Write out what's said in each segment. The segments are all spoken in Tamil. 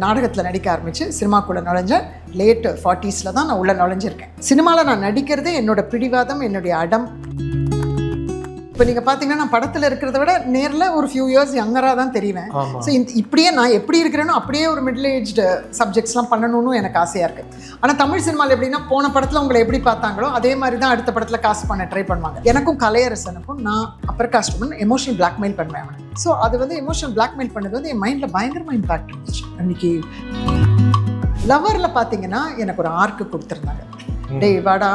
நாடகத்தில் நடிக்க ஆரம்பித்து சினிமாக்குள்ளே நுழைஞ்சேன். லேட் 40s தான் நான் உள்ளே நுழைஞ்சிருக்கேன். சினிமாவில் நான் நடிக்கிறதே என்னோடய பிடிவாதம், என்னுடைய அடம். இப்போ நீங்கள் பார்த்தீங்கன்னா நான் படத்தில் இருக்கிறத விட நேரில் ஒரு ஃபியூ இயர்ஸ் யங்கராக தான் தெரிவேன். ஸோ இப்படியே நான் எப்படி இருக்கிறேனோ அப்படியே ஒரு மிடில் ஏஜ்டு சப்ஜெக்ட்ஸ்லாம் பண்ணணும்னு எனக்கு ஆசையாக இருக்குது. ஆனால் தமிழ் சினிமாவில் எப்படின்னா போன படத்தில் உங்களை எப்படி பார்த்தாங்களோ அதே மாதிரி தான் அடுத்த படத்தில் காஸ்ட் பண்ண ட்ரை பண்ணுவாங்க. எனக்கும் கலையரசனுக்கும் நான் அப்பர் காஸ்ட் பண்ணி எமோஷனல் பிளாக்மெயில் பண்ணுவேன் அவனை. ஸோ அது வந்து எமோஷனல் பிளாக்மெயில் பண்ணது வந்து என் மைண்டில் பயங்கரமாக இம்பாக்ட் இருந்துச்சு. அன்றைக்கி லவரில் பார்த்தீங்கன்னா எனக்கு ஒரு ஆர்க்கு கொடுத்துருந்தாங்க. டேய் வாடா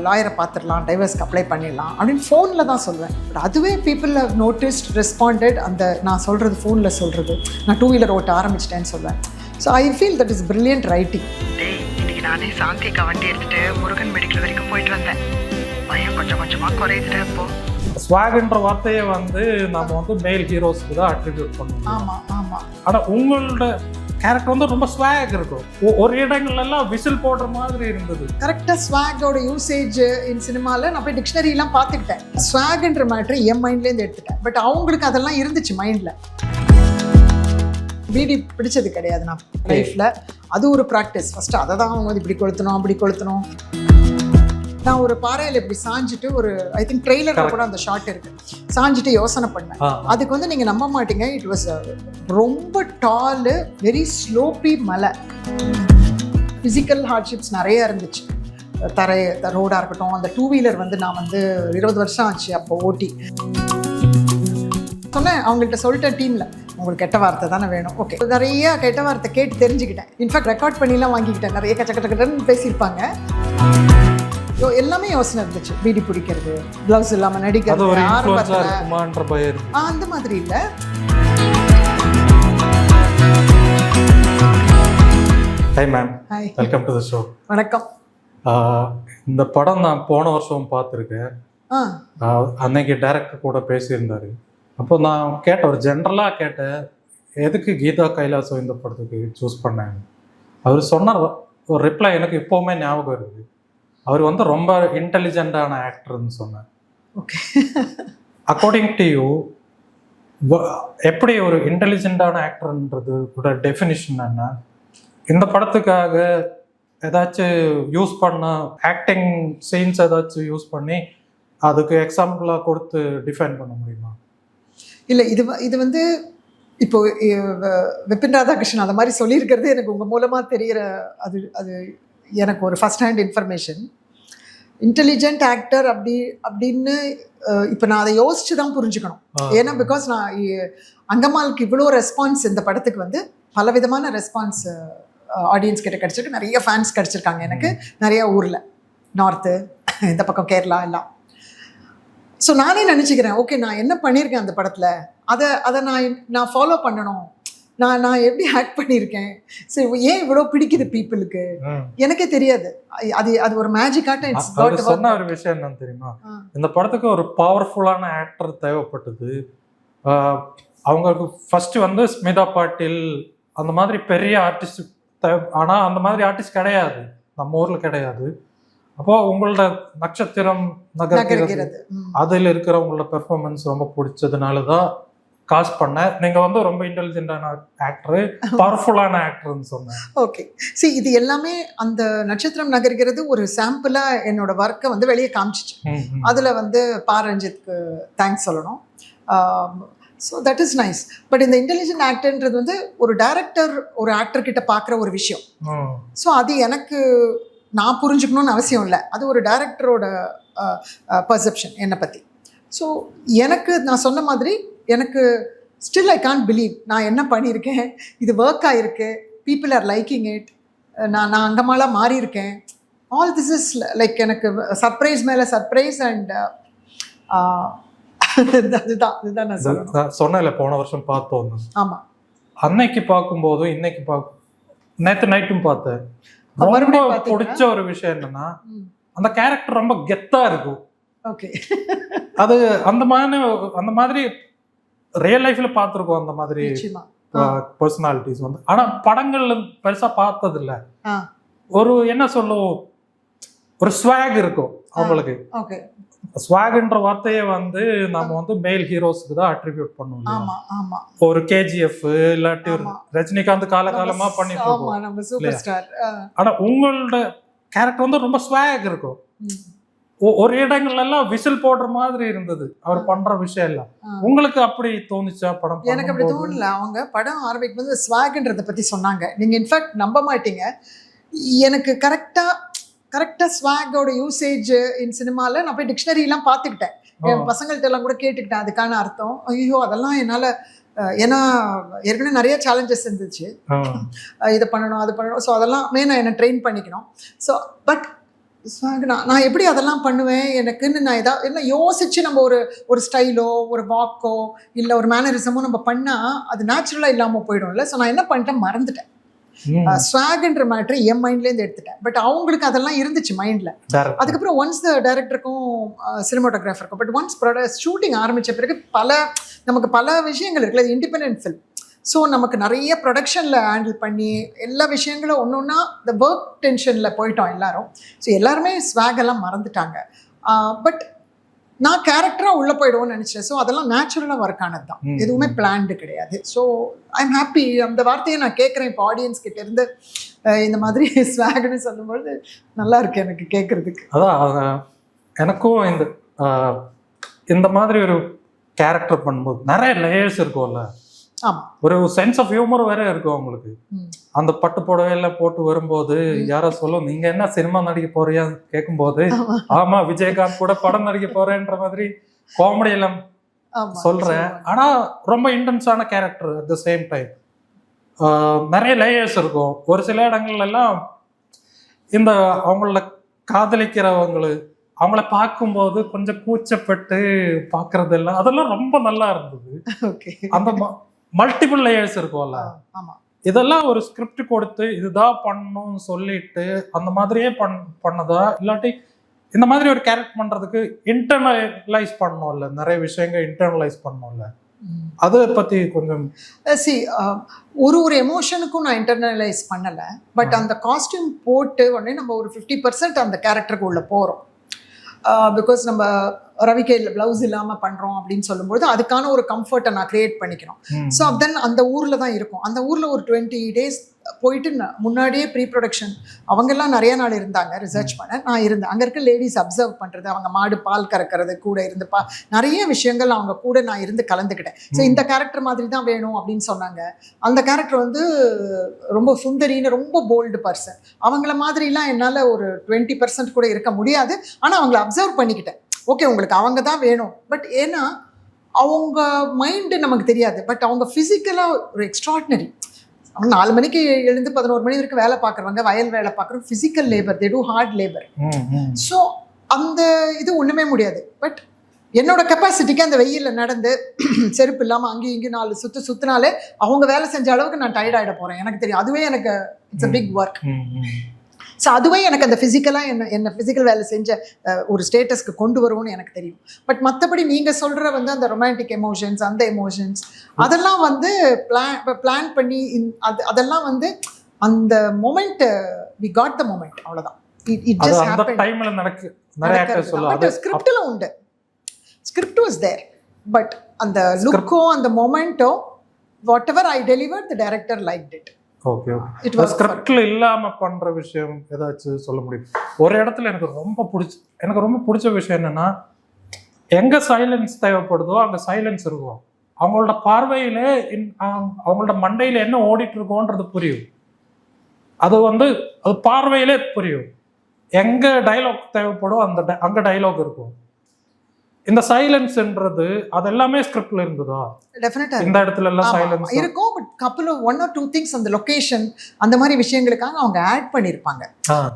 லாயரை பார்த்துடலாம், டைவர்ஸ்க்கு அப்ளை பண்ணிடலாம் அப்படின்னு ஃபோனில் தான் சொல்லுவேன். பட் அதுவே பீப்புள் ஹவ் நோட்டிஸ்ட், ரெஸ்பாண்டட். அந்த நான் சொல்கிறது ஃபோனில் சொல்கிறது, நான் 2 வீலர் ஓட்ட ஆரம்பிச்சிட்டேன்னு சொல்வேன். So I feel that is brilliant writing. டேய் இன்னைக்கு நானே சாந்திக்கா வண்டி எடுத்துகிட்டு முருகன் மெடிக்கல் வரைக்கும் போயிட்டு வந்தேன். பயம் கொஞ்சம் கொஞ்சமாக குறையுதுடா இப்போ. ஸ்வாக்ன்ற வார்த்தையை வந்து நம்ம வந்து மேல் ஹீரோஸ்க்கு தான் அட்ரிபியூட் பண்ணுவோம். ஆமாம் ஆமாம். ஆனால் உங்களோட கேரக்டர் வந்து ரொம்ப ஸ்வாக் இருக்கும். ஒரு இடங்கள்லாம் விசில் போடுற மாதிரி இருந்தது. கரெக்டாக ஸ்வாகோட யூசேஜ் இன் சினிமாவில் நான் போய் டிக்ஷனரிலாம் பார்த்துக்கிட்டேன். ஸ்வாக்ன்ற மேட்ரு என் மைண்ட்லேருந்து எடுத்துட்டேன். பட் அவங்களுக்கு அதெல்லாம் இருந்துச்சு மைண்டில். பீடி பிடிச்சது கிடையாது நான் லைஃப்பில். அது ஒரு ப்ராக்டிஸ். ஃபஸ்ட்டு அதை தான் அவங்க வந்து இப்படி கொளுத்தணும் அப்படி கொளுத்தணும். நான் ஒரு பாறையில் இப்படி சாஞ்சிட்டு ஒரு ஐ திங்க் ட்ரெய்லரில் கூட அந்த ஷார்ட் இருக்கு, சாஞ்சிட்டு யோசனை பண்ணேன். அதுக்கு வந்து நீங்கள் நம்ப மாட்டீங்க, இட் வாஸ் ரொம்ப டாலு, வெரி ஸ்லோப்பி மலை. ஃபிசிக்கல் ஹார்ட்ஷிப்ஸ் நிறைய இருந்துச்சு. ரோடாக இருக்கட்டும், அந்த 2 வீலர் வந்து நான் வந்து 20 வருஷம் ஆச்சு அப்போ ஓட்டி. சொன்னேன் அவங்கள்ட்ட, சொல்லிட்டேன் டீமில், உங்களுக்கு கெட்ட வார்த்தை தானே வேணும். ஓகே, நிறைய கெட்ட வார்த்தை கேட்டு தெரிஞ்சுக்கிட்டேன். இன்ஃபேக்ட் ரெக்கார்ட் பண்ணிலாம் வாங்கிக்கிட்டேன். நிறைய கச்சக்கட்டன்னு பேசியிருப்பாங்க. எல்லாமே யோசனை இருந்துச்சு. பீடி பிடிக்கிறது, கிளவுஸ் இல்லாமல் நடிக்கிறது, அந்த மாதிரி இல்லை. High ma'am, welcome to the show. வணக்கம். இந்த படம் நான் போன வருஷம் பார்த்துருக்கேன். அன்னைக்கு டைரக்டர் கூட பேசியிருந்தாரு. அப்போ நான் கேட்டேன், ஒரு ஜென்ரலாக கேட்டேன், எதுக்கு கீதா கைலாசம் இந்த படத்துக்கு சூஸ் பண்ணேன். அவர் சொன்ன ஒரு ரிப்ளை எனக்கு இப்போவுமே ஞாபகம் இருக்குது. அவர் வந்து ரொம்ப இன்டெலிஜென்ட்டான ஆக்டர்னு சொன்னார். ஓகே, அக்கார்டிங் டு யூ எப்படி ஒரு இன்டெலிஜென்ட்டான ஆக்டர்ன்றது கூட டெஃபினிஷன் என்ன? இந்த படத்துக்காக ஏதாச்சும் யூஸ் பண்ண ஆக்டிங் சீன்ஸ் ஏதாச்சும் யூஸ் பண்ணி அதுக்கு எக்ஸாம்பிளாக கொடுத்து டிஃபைன் பண்ண முடியுமா? இல்லை, இது வந்து இப்போ விபின் ராதாகிருஷ்ணன் அந்த மாதிரி சொல்லியிருக்கிறது எனக்கு உங்கள் மூலமாக தெரிகிற அது எனக்கு ஒரு first hand information. Intelligent actor அப்படின்னு இப்போ நான் அதை யோசிச்சு தான் புரிஞ்சுக்கணும். ஏன்னா பிகாஸ் நான் அங்கம்மாளுக்கு இவ்வளோ ரெஸ்பான்ஸ் இந்த படத்துக்கு வந்து பலவிதமான ரெஸ்பான்ஸ் ஆடியன்ஸ் கிட்ட கிடச்சிருக்கு. நிறைய ஃபேன்ஸ் கிடச்சிருக்காங்க எனக்கு, நிறைய ஊரில், நார்த்து, இந்த பக்கம் கேரளா எல்லாம். ஸோ நானே நினச்சிக்கிறேன், ஓகே நான் என்ன பண்ணியிருக்கேன் அந்த படத்தில், அதை நான் ஃபாலோ பண்ணணும். நான் எப்படி ஆக்ட் பண்ணியிருக்கேன், சரி ஏன் இவ்வளோ பிடிக்குது பீப்புளுக்கு, எனக்கே தெரியாது. அது ஒரு மேஜிக்காக சொன்ன ஒரு விஷயம் என்னன்னு தெரியுமா? இந்த படத்துக்கு ஒரு பவர்ஃபுல்லான ஆக்டர் தேவைப்பட்டது. அவங்களுக்கு ஃபர்ஸ்ட் வந்து ஸ்மிதா பாட்டில் அந்த மாதிரி பெரிய ஆர்டிஸ்ட் ஆனால் அந்த மாதிரி ஆர்டிஸ்ட் கிடையாது, நம்ம ஊரில் கிடையாது. அப்போ உங்களோட நட்சத்திரம் நகர்கிறது, அதில் இருக்கிற உங்களோட பெர்ஃபார்மன்ஸ் ரொம்ப பிடிச்சதுனால தான் காஸ்ட் பண்ணேன். நீங்கள் வந்து ரொம்ப இன்டெலிஜென்டான ஆக்டரு, பவர்ஃபுல்லான ஆக்டர்னு சொன்னேன். ஓகே, சரி, இது எல்லாமே அந்த நட்சத்திரம் நகர்கிறது ஒரு சாம்பிளாக என்னோட ஒர்க்கை வந்து வெளியே காமிச்சிச்சு. அதில் வந்து பாரஞ்சித்துக்கு தேங்க்ஸ் சொல்லணும். So that is nice. But இந்த இன்டெலிஜென்ட் ஆக்டர்ன்றது வந்து ஒரு டைரக்டர் ஒரு ஆக்டர்கிட்ட பார்க்குற ஒரு விஷயம். ஸோ அது எனக்கு நான் புரிஞ்சுக்கணும்னு அவசியம் இல்லை, அது ஒரு டைரக்டரோட பர்செப்ஷன் என்னை பற்றி. ஸோ எனக்கு நான் சொன்ன மாதிரி எனக்கு ஸ்டில் ஐ கான்ட் பிலீவ் நான் என்ன பண்ணியிருக்கேன், இது ஒர்க் ஆகிருக்கு, பீப்புள் ஆர் லைக்கிங் இட், நான் அங்கமாலாம் மாறி இருக்கேன். ஆல் திஸ் இஸ் லைக் எனக்கு சர்ப்ரைஸ் மேலே சர்ப்ரைஸ். அண்ட் அதுதான் நான் சொன்னேன்ல, போன வருஷம் பார்த்தோம். ஆமாம், அன்னைக்கு பார்க்கும்போதும் இன்னைக்கு நேற்று நைட்டும் பார்த்தேன். ரொம்ப பிடிச்ச ஒரு விஷயம் என்னன்னா, அந்த கேரக்டர் ரொம்ப கெத்தா இருக்கும். ஓகே, அது அந்த மாதிரி ரியல் லைஃப்ல பார்த்துருக்கோம் அந்த மாதிரி பர்சனாலிட்டிஸ் வந்து. ஆனா படங்கள்ல பெருசா பார்த்தது இல்ல. ஒரு என்ன சொல்லுவோம், ஒரு ஸ்வாக் இருக்கும் அவங்களுக்கு. ஸ்வாக்ன்ற வார்த்தையை வந்து நம்ம வந்து மேல் ஹீரோஸ்க்கு தான் அட்ரிபியூட் பண்ணுவோம். ஆமா ஆமா ஒரு கேஜிஎஃப் இல்லாட்டி ஒரு ரஜினிகாந்த் காலகாலமா பண்ணிட்டு ஆமா இருக்கோம். நம்ம சூப்பர் ஸ்டார். ஆனா உங்களோட கேரக்டர் வந்து ரொம்ப ஸ்வாக் இருக்கும். ஒரு இடங்கள்ல எல்லாம் விசில் போடுற மாதிரி இருந்தது அவர் பண்ற விஷயம் எல்லாம். உங்களுக்கு அப்படி தோணுச்சா படம்? எனக்கு அப்படி தோணல. அவங்க படம் ஆரம்பிக்கும் போது ஸ்வாக்ன்றதை பத்தி சொன்னாங்க. நீங்க இன்ஃபேக்ட் நம்ப மாட்டீங்க, எனக்கு கரெக்டா ஸ்வாகோட யூசேஜ் இன் சினிமால நான் போய் டிக்ஷனரி எல்லாம் பார்த்துக்கிட்டேன். என் பசங்கள்ட்ட எல்லாம் கூட கேட்டுக்கிட்டேன் அதுக்கான அர்த்தம். ஐயோ அதெல்லாம் என்னால ஏன்னா ஏற்கனவே நிறைய சேலஞ்சஸ் இருந்துச்சு, இதை பண்ணணும் அது பண்ணணும். ஸோ அதெல்லாம் நான் என்ன ட்ரெயின் பண்ணிக்கணும். ஸோ பட் நான் எப்படி அதெல்லாம் பண்ணுவேன்? எனக்குன்னு நான் ஏதாவது என்ன யோசிச்சு நம்ம ஒரு ஸ்டைலோ ஒரு வாக்கோ இல்லை ஒரு மேனரிசமோ நம்ம பண்ணால் அது நேச்சுரலாக இல்லாமல் போயிடும்ல. ஸோ நான் என்ன பண்ணிட்டேன், மறந்துட்டேன். ஸ்வாக்ன்ற மேட்ரு என் மைண்ட்லேருந்து எடுத்துட்டேன். பட் அவங்களுக்கு அதெல்லாம் இருந்துச்சு மைண்டில். அதுக்கப்புறம் ஒன்ஸ் டைரக்டருக்கும் சினிமாட்டோகிராஃபருக்கும் பட் ஒன்ஸ் ஷூட்டிங் ஆரம்பித்த பிறகு நமக்கு பல விஷயங்கள் இருக்குல்ல. அது இண்டிபெண்டன்ட் ஃபில்ம். ஸோ நமக்கு நிறைய ப்ரொடக்ஷனில் ஹேண்டில் பண்ணி எல்லா விஷயங்களும் ஒன்று ஒன்றா இந்த ஒர்க் டென்ஷனில் போயிட்டோம் எல்லாரும். ஸோ எல்லாருமே ஸ்வாகெல்லாம் மறந்துட்டாங்க. பட் நான் கேரக்டராக உள்ளே போயிடுவோன்னு நினச்சேன். ஸோ அதெல்லாம் நேச்சுரலாக ஒர்க் ஆனது தான், எதுவுமே பிளான்டு கிடையாது. So I am happy. அந்த வார்த்தையை நான் கேட்குறேன் இப்போ ஆடியன்ஸ் கிட்ட இருந்து. இந்த மாதிரி ஸ்வாக்னு சொல்லும்போது நல்லா இருக்கு எனக்கு கேட்குறதுக்கு. அதான் எனக்கும் இந்த மாதிரி ஒரு கேரக்டர் பண்ணும்போது நிறைய லேயர்ஸ் இருக்கும்ல. ஒரு சென்ஸ் ஆஃப் ஹியூமர் வேற இருக்கும் அவங்களுக்கு. அந்த பட்டு புடவையெல்லாம் போட்டு வரும்போது யாரோ சொல்லும், நீங்க என்ன சினிமா நடிக்க போறியா கேட்கும்போது, ஆமா விஜயகாந்த் கூட படம் நடிக்க போறேன்ற மாதிரி காமெடி எல்லாம் சொல்றேன். ஆனா ரொம்ப இன்டென்ஸான character. At the same time நிறைய லேயர்ஸ் இருக்கும். ஒரு சில இடங்கள்ல எல்லாம் இந்த அவங்கள காதலிக்கிறவங்களு அவங்கள பார்க்கும்போது கொஞ்சம் கூச்சப்பட்டு பாக்குறது எல்லாம் அதெல்லாம் ரொம்ப நல்லா இருந்தது. அந்த மல்டிபிள் லேயர்ஸ் இருக்கும்ல, இதெல்லாம் ஒரு ஸ்கிரிப்ட் கொடுத்து இதுதான் பண்ணணும்னு சொல்லிட்டு அந்த மாதிரியே பண்ணதா, இல்லாட்டி இந்த மாதிரி ஒரு கேரக்டர் பண்றதுக்கு இன்டர்னலைஸ் பண்ணணும்ல, நிறைய விஷயங்கள் இன்டர்னலைஸ் பண்ணணும்ல, அதை பத்தி கொஞ்சம். ஒரு எமோஷனுக்கும் நான் இன்டர்னலைஸ் பண்ணல. பட் அந்த காஸ்டியூம் போட்டு உடனே நம்ம ஒரு 50% அந்த கேரக்டருக்கு உள்ள போறோம். பிகாஸ் நம்ம ரவிக்கையில் ப்ளவுஸ் இல்லாமல் பண்ணுறோம் அப்படின்னு சொல்லும்போது அதுக்கான ஒரு கம்ஃபர்ட்டை நான் க்ரியேட் பண்ணிக்கணும். ஸோ தென் அந்த ஊரில் தான் இருக்கும். அந்த ஊரில் ஒரு 20 days போயிட்டு முன்னாடியே ப்ரீ ப்ரொடக்ஷன் அவங்கெல்லாம் நிறைய நாள் இருந்தாங்க ரிசர்ச் பண்ண. நான் இருந்தேன். அங்கே இருக்க லேடிஸ் அப்சர்வ் பண்ணுறது, அவங்க மாடு பால் கறக்கிறது கூட இருந்து நிறைய விஷயங்கள் அவங்க கூட நான் இருந்து கலந்துக்கிட்டேன். ஸோ இந்த கேரக்டர் மாதிரி தான் வேணும் அப்படின்னு சொன்னாங்க. அந்த கேரக்டர் வந்து ரொம்ப சுந்தரின்னு ரொம்ப போல்டு பர்சன். அவங்கள மாதிரிலாம் என்னால் ஒரு 20% கூட இருக்க முடியாது. ஆனால் அவங்கள அப்சர்வ் பண்ணிக்கிட்டேன். ஓகே உங்களுக்கு அவங்க தான் வேணும். பட் ஏன்னா அவங்க மைண்டு நமக்கு தெரியாது. பட் அவங்க ஃபிசிக்கலாக ஒரு எக்ஸ்ட்ராடினரி. அவங்க 4 மணிக்கு எழுந்து 11 மணி வரைக்கும் வேலை பார்க்குறவங்க, வயல் வேலை பார்க்குறோம், physical labour, they do hard labour. So அந்த இது ஒன்றுமே முடியாது. பட் என்னோட கெப்பாசிட்டிக்கு அந்த வெயிலில் நடந்து செருப்பு இல்லாமல் அங்கேயும் இங்கேயும் 4 சுற்றினாலே அவங்க வேலை செஞ்ச அளவுக்கு நான் டயர்ட் ஆகிட போகிறேன். எனக்கு தெரியும். அதுவே எனக்கு it's a big work. So அதுவே எனக்கு அந்த ஃபிசிக்கலாக என்ன ஃபிசிக்கல் வேலை செஞ்ச ஒரு ஸ்டேட்டஸ்க்கு கொண்டு வருவோம்னு எனக்கு தெரியும். பட் மற்றபடி நீங்கள் சொல்கிற வந்து அந்த ரொமான்டிக் எமோஷன்ஸ், அந்த எமோஷன்ஸ் அதெல்லாம் வந்து பிளான் பண்ணி அதெல்லாம் வந்து அந்த moment we got the moment, அவ்வளோதான். It just happen. ஸ்கிரிப்டில் உண்டு, ஸ்கிரிப்ட் வாஸ் தேர். பட் அந்த லுக்கோ அந்த மொமெண்ட்டோ whatever I deliver the director liked it. Okay, ஸ்கிரிப்ட்ல இல்லாம பண்ற விஷயம் ஏதாச்சும் சொல்ல முடியும்? ஒரு இடத்துல எனக்கு ரொம்ப பிடிச்ச விஷயம் என்னன்னா, எங்க சைலன்ஸ் தேவைப்படுதோ அங்க சைலன்ஸ் இருக்கும். அவங்களோட பார்வையில அவங்களோட மண்டையில என்ன ஓடிட்டு இருக்கோன்றது புரியும். அது பார்வையிலே புரியும். எங்க டைலாக் தேவைப்படும் அங்க டைலாக் இருக்கும். இந்த சைலன்ஸ்ன்றது அது எல்லாமே ஸ்கிரிப்ட்ல இருந்ததா? டெஃபினட்டா இந்த இடத்துல எல்லாம் சைலன்ஸ் இருக்கும். பட் கப்புள் 1 or 2 திங்ஸ் அந்த லொகேஷன் அந்த மாதிரி விஷயங்களுக்காக அவங்க ஆட் பண்ணியிருப்பாங்க.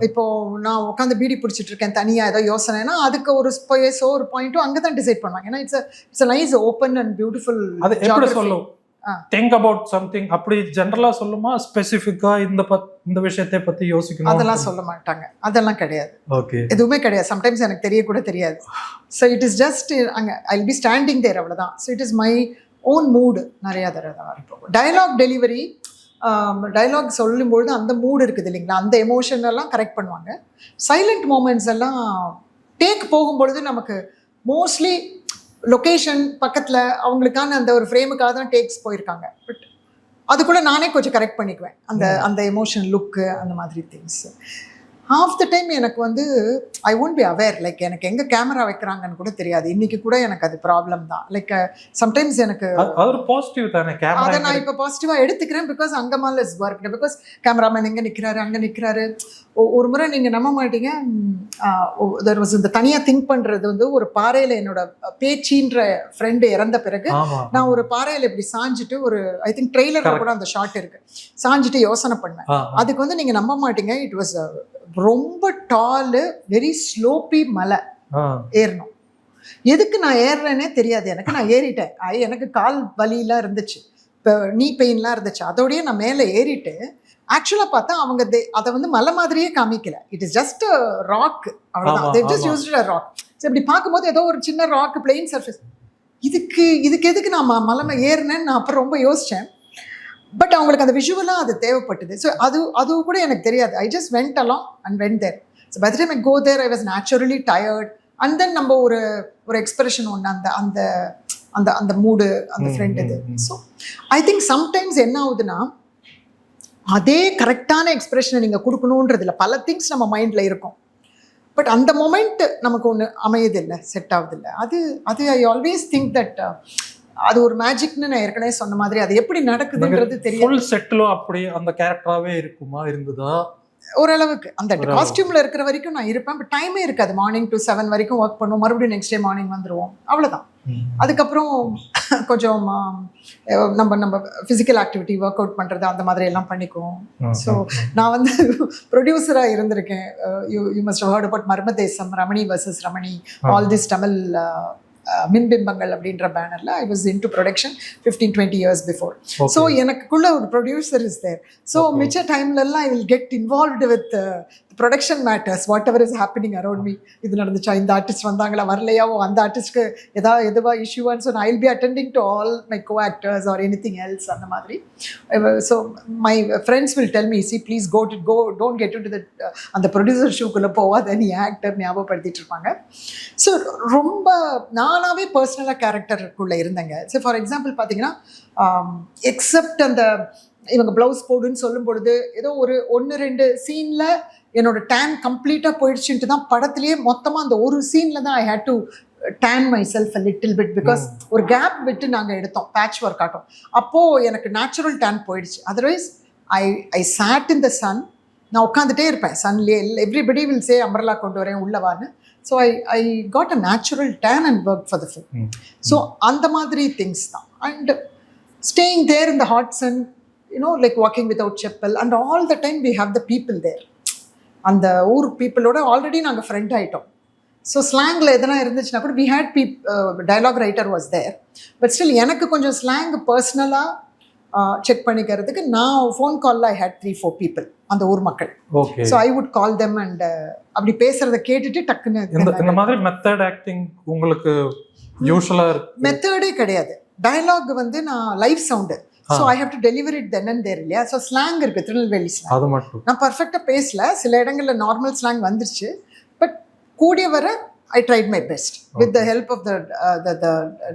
இப்போ நான் உட்காந்து பீடி பிடிச்சிட்டு இருக்கேன் தனியா ஏதோ யோசனைனா அதுக்கு ஒரு ஸ்பேஸோ ஒரு பாயிண்டோ அங்கே தான் டிசைட் பண்ணுவாங்க. ஏன்னா it's nice open and beautiful. அது எப்படி சொல்லும்? திங்க் அபவுட் சம்திங் அப்படி ஜெனரலா சொல்லுமா? ஸ்பெசிஃபிக்கா இந்த விஷயத்தை பத்தி யோசிக்கணும் அதெல்லாம் சொல்ல மாட்டாங்க. அதெல்லாம் கிடையாது. ஓகே, எதுவுமே கிடையாது. சம்டைம்ஸ் எனக்கு தெரிய கூட தெரியாது. ஸோ இட் இஸ் ஜஸ்ட் அங்கே I will be standing there, அவ்வளோதான். So it is my own mood. நிறையா தடவை இருக்கும் டைலாக் டெலிவரி. டைலாக் சொல்லும்பொழுது அந்த மூடு இருக்குது இல்லைங்களா, அந்த எமோஷன் எல்லாம் கரெக்ட் பண்ணுவாங்க. சைலண்ட் மூமெண்ட்ஸ் எல்லாம் டேக் போகும்பொழுது நமக்கு மோஸ்ட்லி லொக்கேஷன் பக்கத்தில் அவங்களுக்கான அந்த ஒரு ஃப்ரேமுக்காக தான் டேக்ஸ் போயிருக்காங்க. பட் அதுக்குள்ளே நானே கொஞ்சம் கரெக்ட் பண்ணிக்குவேன் அந்த அந்த எமோஷன் லுக்கு அந்த மாதிரி திங்ஸ். ஹாஃப் த டைம் எனக்கு வந்து I won't be aware, like எனக்கு எங்கே கேமரா வைக்கிறாங்கன்னு கூட தெரியாது. இன்னைக்கு கூட எனக்கு அது ப்ராப்ளம் தான். லைக் சம்டைம்ஸ் எனக்கு ஒரு பாசிட்டிவ் தானே கேமரா, அதை நான் இப்போ பாசிட்டிவாக எடுத்துக்கிறேன். பிகாஸ் அங்கே மேலே இஸ் ஒர்க். பிகாஸ் கேமராமேன் எங்கே நிற்கிறாரு, அங்கே நிற்கிறாரு. ஒரு முறை நீங்கள் நம்ப மாட்டீங்க, இந்த தனியாக திங்க் பண்ணுறது வந்து ஒரு பாறையில் என்னோட பேச்சின்ற ஃப்ரெண்டு இறந்த பிறகு நான் ஒரு பாறையில் இப்படி சாஞ்சிட்டு ஒரு ஐ திங்க் ட்ரெய்லரில் கூட அந்த ஷாட் இருக்கு, சாஞ்சிட்டு யோசனை பண்ணேன். அதுக்கு வந்து நீங்கள் நம்ப மாட்டீங்க, இட் வாஸ் ரொம்ப டாலு வெரி ஸ்லோப்பி மலை ஏறணும். எதுக்கு நான் ஏறுறேன்னே தெரியாது எனக்கு. நான் ஏறிட்டேன். எனக்கு கால் வலியெலாம் இருந்துச்சு, இப்போ நீ பெயின்லாம் இருந்துச்சு. அதோடய நான் மேலே ஏறிட்டு ஆக்சுவலாக பார்த்தா அவங்க அதை வந்து மலை மாதிரியே காமிக்கல. இட் இஸ் ஜஸ்ட் ராக், அவ்வளோதான். They just used a rock. So இப்படி பார்க்கும்போது ஏதோ ஒரு சின்ன ராக் பிளெயின் சர்ஃபேஸ், இதுக்கு எதுக்கு நான் மலை ஏறினேன்னு நான் அப்புறம் ரொம்ப யோசித்தேன். பட் அவங்களுக்கு அந்த விஷுவலாக அது தேவைப்பட்டது. ஸோ அது கூட எனக்கு தெரியாது. I just went along and went there. So by the time I go there I was naturally tired. And then நம்ம ஒரு எக்ஸ்பிரஷன் ஒன்று அந்த அந்த அந்த அந்த மூடு அந்த ஃப்ரெண்ட் இது. ஸோ ஐ திங்க் சம்டைம்ஸ் என்ன ஆகுதுன்னா, அதே கரெக்டான எக்ஸ்பிரஷனை நீங்கள் கொடுக்கணுன்றதில்ல. பல திங்ஸ் நம்ம மைண்டில் இருக்கும், பட் அந்த மொமெண்ட் நமக்கு ஒன்று அமையதில்லை, செட் ஆகுதில்லை. அது ஐ ஆல்வேஸ் திங்க் தட் அது ஒரு மேஜிக்னு நான் ஏற்கனவே சொன்ன மாதிரி அது எப்படி நடக்குதுன்றது தெரியும். ஃபுல் செட்டிலும் அப்படி அந்த கேரக்டராகவே இருக்குமா இருந்ததா? ஓரளவுக்கு அந்த காஸ்டியூமில் இருக்கிற வரைக்கும் நான் இருப்பேன். பட் டைமே இருக்காது. மார்னிங் டு 7 வரைக்கும் ஒர்க் பண்ணுவோம், மறுபடியும் நெக்ஸ்ட் டே மார்னிங் வந்துடுவோம், அவ்வளோதான். அதுக்கப்புறம் கொஞ்சம் நம்ம ஃபிசிக்கல் ஆக்டிவிட்டி ஒர்க் அவுட் பண்ணுறது அந்த மாதிரி எல்லாம் பண்ணிக்குவோம். ஸோ நான் வந்து ப்ரொடியூசராக இருந்திருக்கேன். You must heard about Marmadesam, Ramani versus Ramani, all this Tamil Minbimbangal அப்படின்ற பேனரில் I was into production 15-20 years before. So எனக்குள்ள ஒரு ப்ரொடியூசர் இஸ் தேர். ஸோ மிச்ச டைம்லலாம் I will get involved with production matters, whatever is happening around me. இது நடந்துச்சா, இந்த ஆர்டிஸ்ட் வந்தாங்களா, வரலையாவோ, அந்த ஆர்டிஸ்ட்க்கு எதுவா இஷ்யூவான்னு. So I will be attending to all my co actors are any thing else அந்த மாதிரி. So my friends will tell me, see please go don't get to that அந்த ப்ரொடியூசர் ஷூக்குள்ளே போவாத, நீ ஆக்டர் ஞாபகப்படுத்திட்டு இருப்பாங்க. ஸோ ரொம்ப நானாகவே பர்சனலாக கேரக்டருக்குள்ளே இருந்தேங்க. ஸோ ஃபார் எக்ஸாம்பிள் பார்த்தீங்கன்னா, எக்ஸப்ட் அந்த இவங்க ப்ளவுஸ் போடுன்னு சொல்லும் பொழுது ஏதோ ஒரு 1-2 சீனில் என்னோட டேன் கம்ப்ளீட்டாக போயிடுச்சுன்ட்டு தான் படத்துலேயே மொத்தமாக அந்த ஒரு சீனில் தான் I had to tan myself a little bit. Because ஒரு கேப் விட்டு நாங்கள் எடுத்தோம், பேட்ச் ஒர்க் ஆட்டோம். அப்போது எனக்கு நேச்சுரல் டேன் போயிடுச்சு. Otherwise I sat in the sun. நான் உட்காந்துட்டே இருப்பேன் சன்லேயே. எவ்ரிபடி வில் சே அம்பர்லா கொண்டு வரேன் உள்ளவான்னு. So I got a natural tan and work for the film. So அந்த மாதிரி திங்ஸ் தான். And staying there in the hot sun, like walking without cheppal, and all the time we have the people there. அந்த ஊர் பீப்புளோட ஆல்ரெடி நாங்கள் ஃப்ரெண்ட் ஆகிட்டோம். ஸோ ஸ்லாங்கில் எதனா இருந்துச்சுன்னா கூட we had dialogue writer was there. But still எனக்கு கொஞ்சம் ஸ்லாங் பர்சனலாக செக் பண்ணிக்கிறதுக்கு நான் ஃபோன் காலில் ஐ ஹேட் 3-4 people அந்த ஊர் மக்கள். So I would call them and அப்படி பேசுகிறத கேட்டுட்டு டக்குன்னு இந்த மாதிரி மெத்தட் ஆக்டிங் உங்களுக்கு யூஸ்வலாக மெத்தடே கிடையாது. டயலாக் வந்து நான் live sound. So I have to deliver it then and there இல்லையா. ஸோ ஸ்லாங் இருக்குது, திருநெல்வேலி ஸ்லாங். அது மட்டும் நான் பர்ஃபெக்டாக பேசல, சில இடங்களில் நார்மல் ஸ்லாங் வந்துருச்சு. பட் கூடிய வர I tried my best with the help of the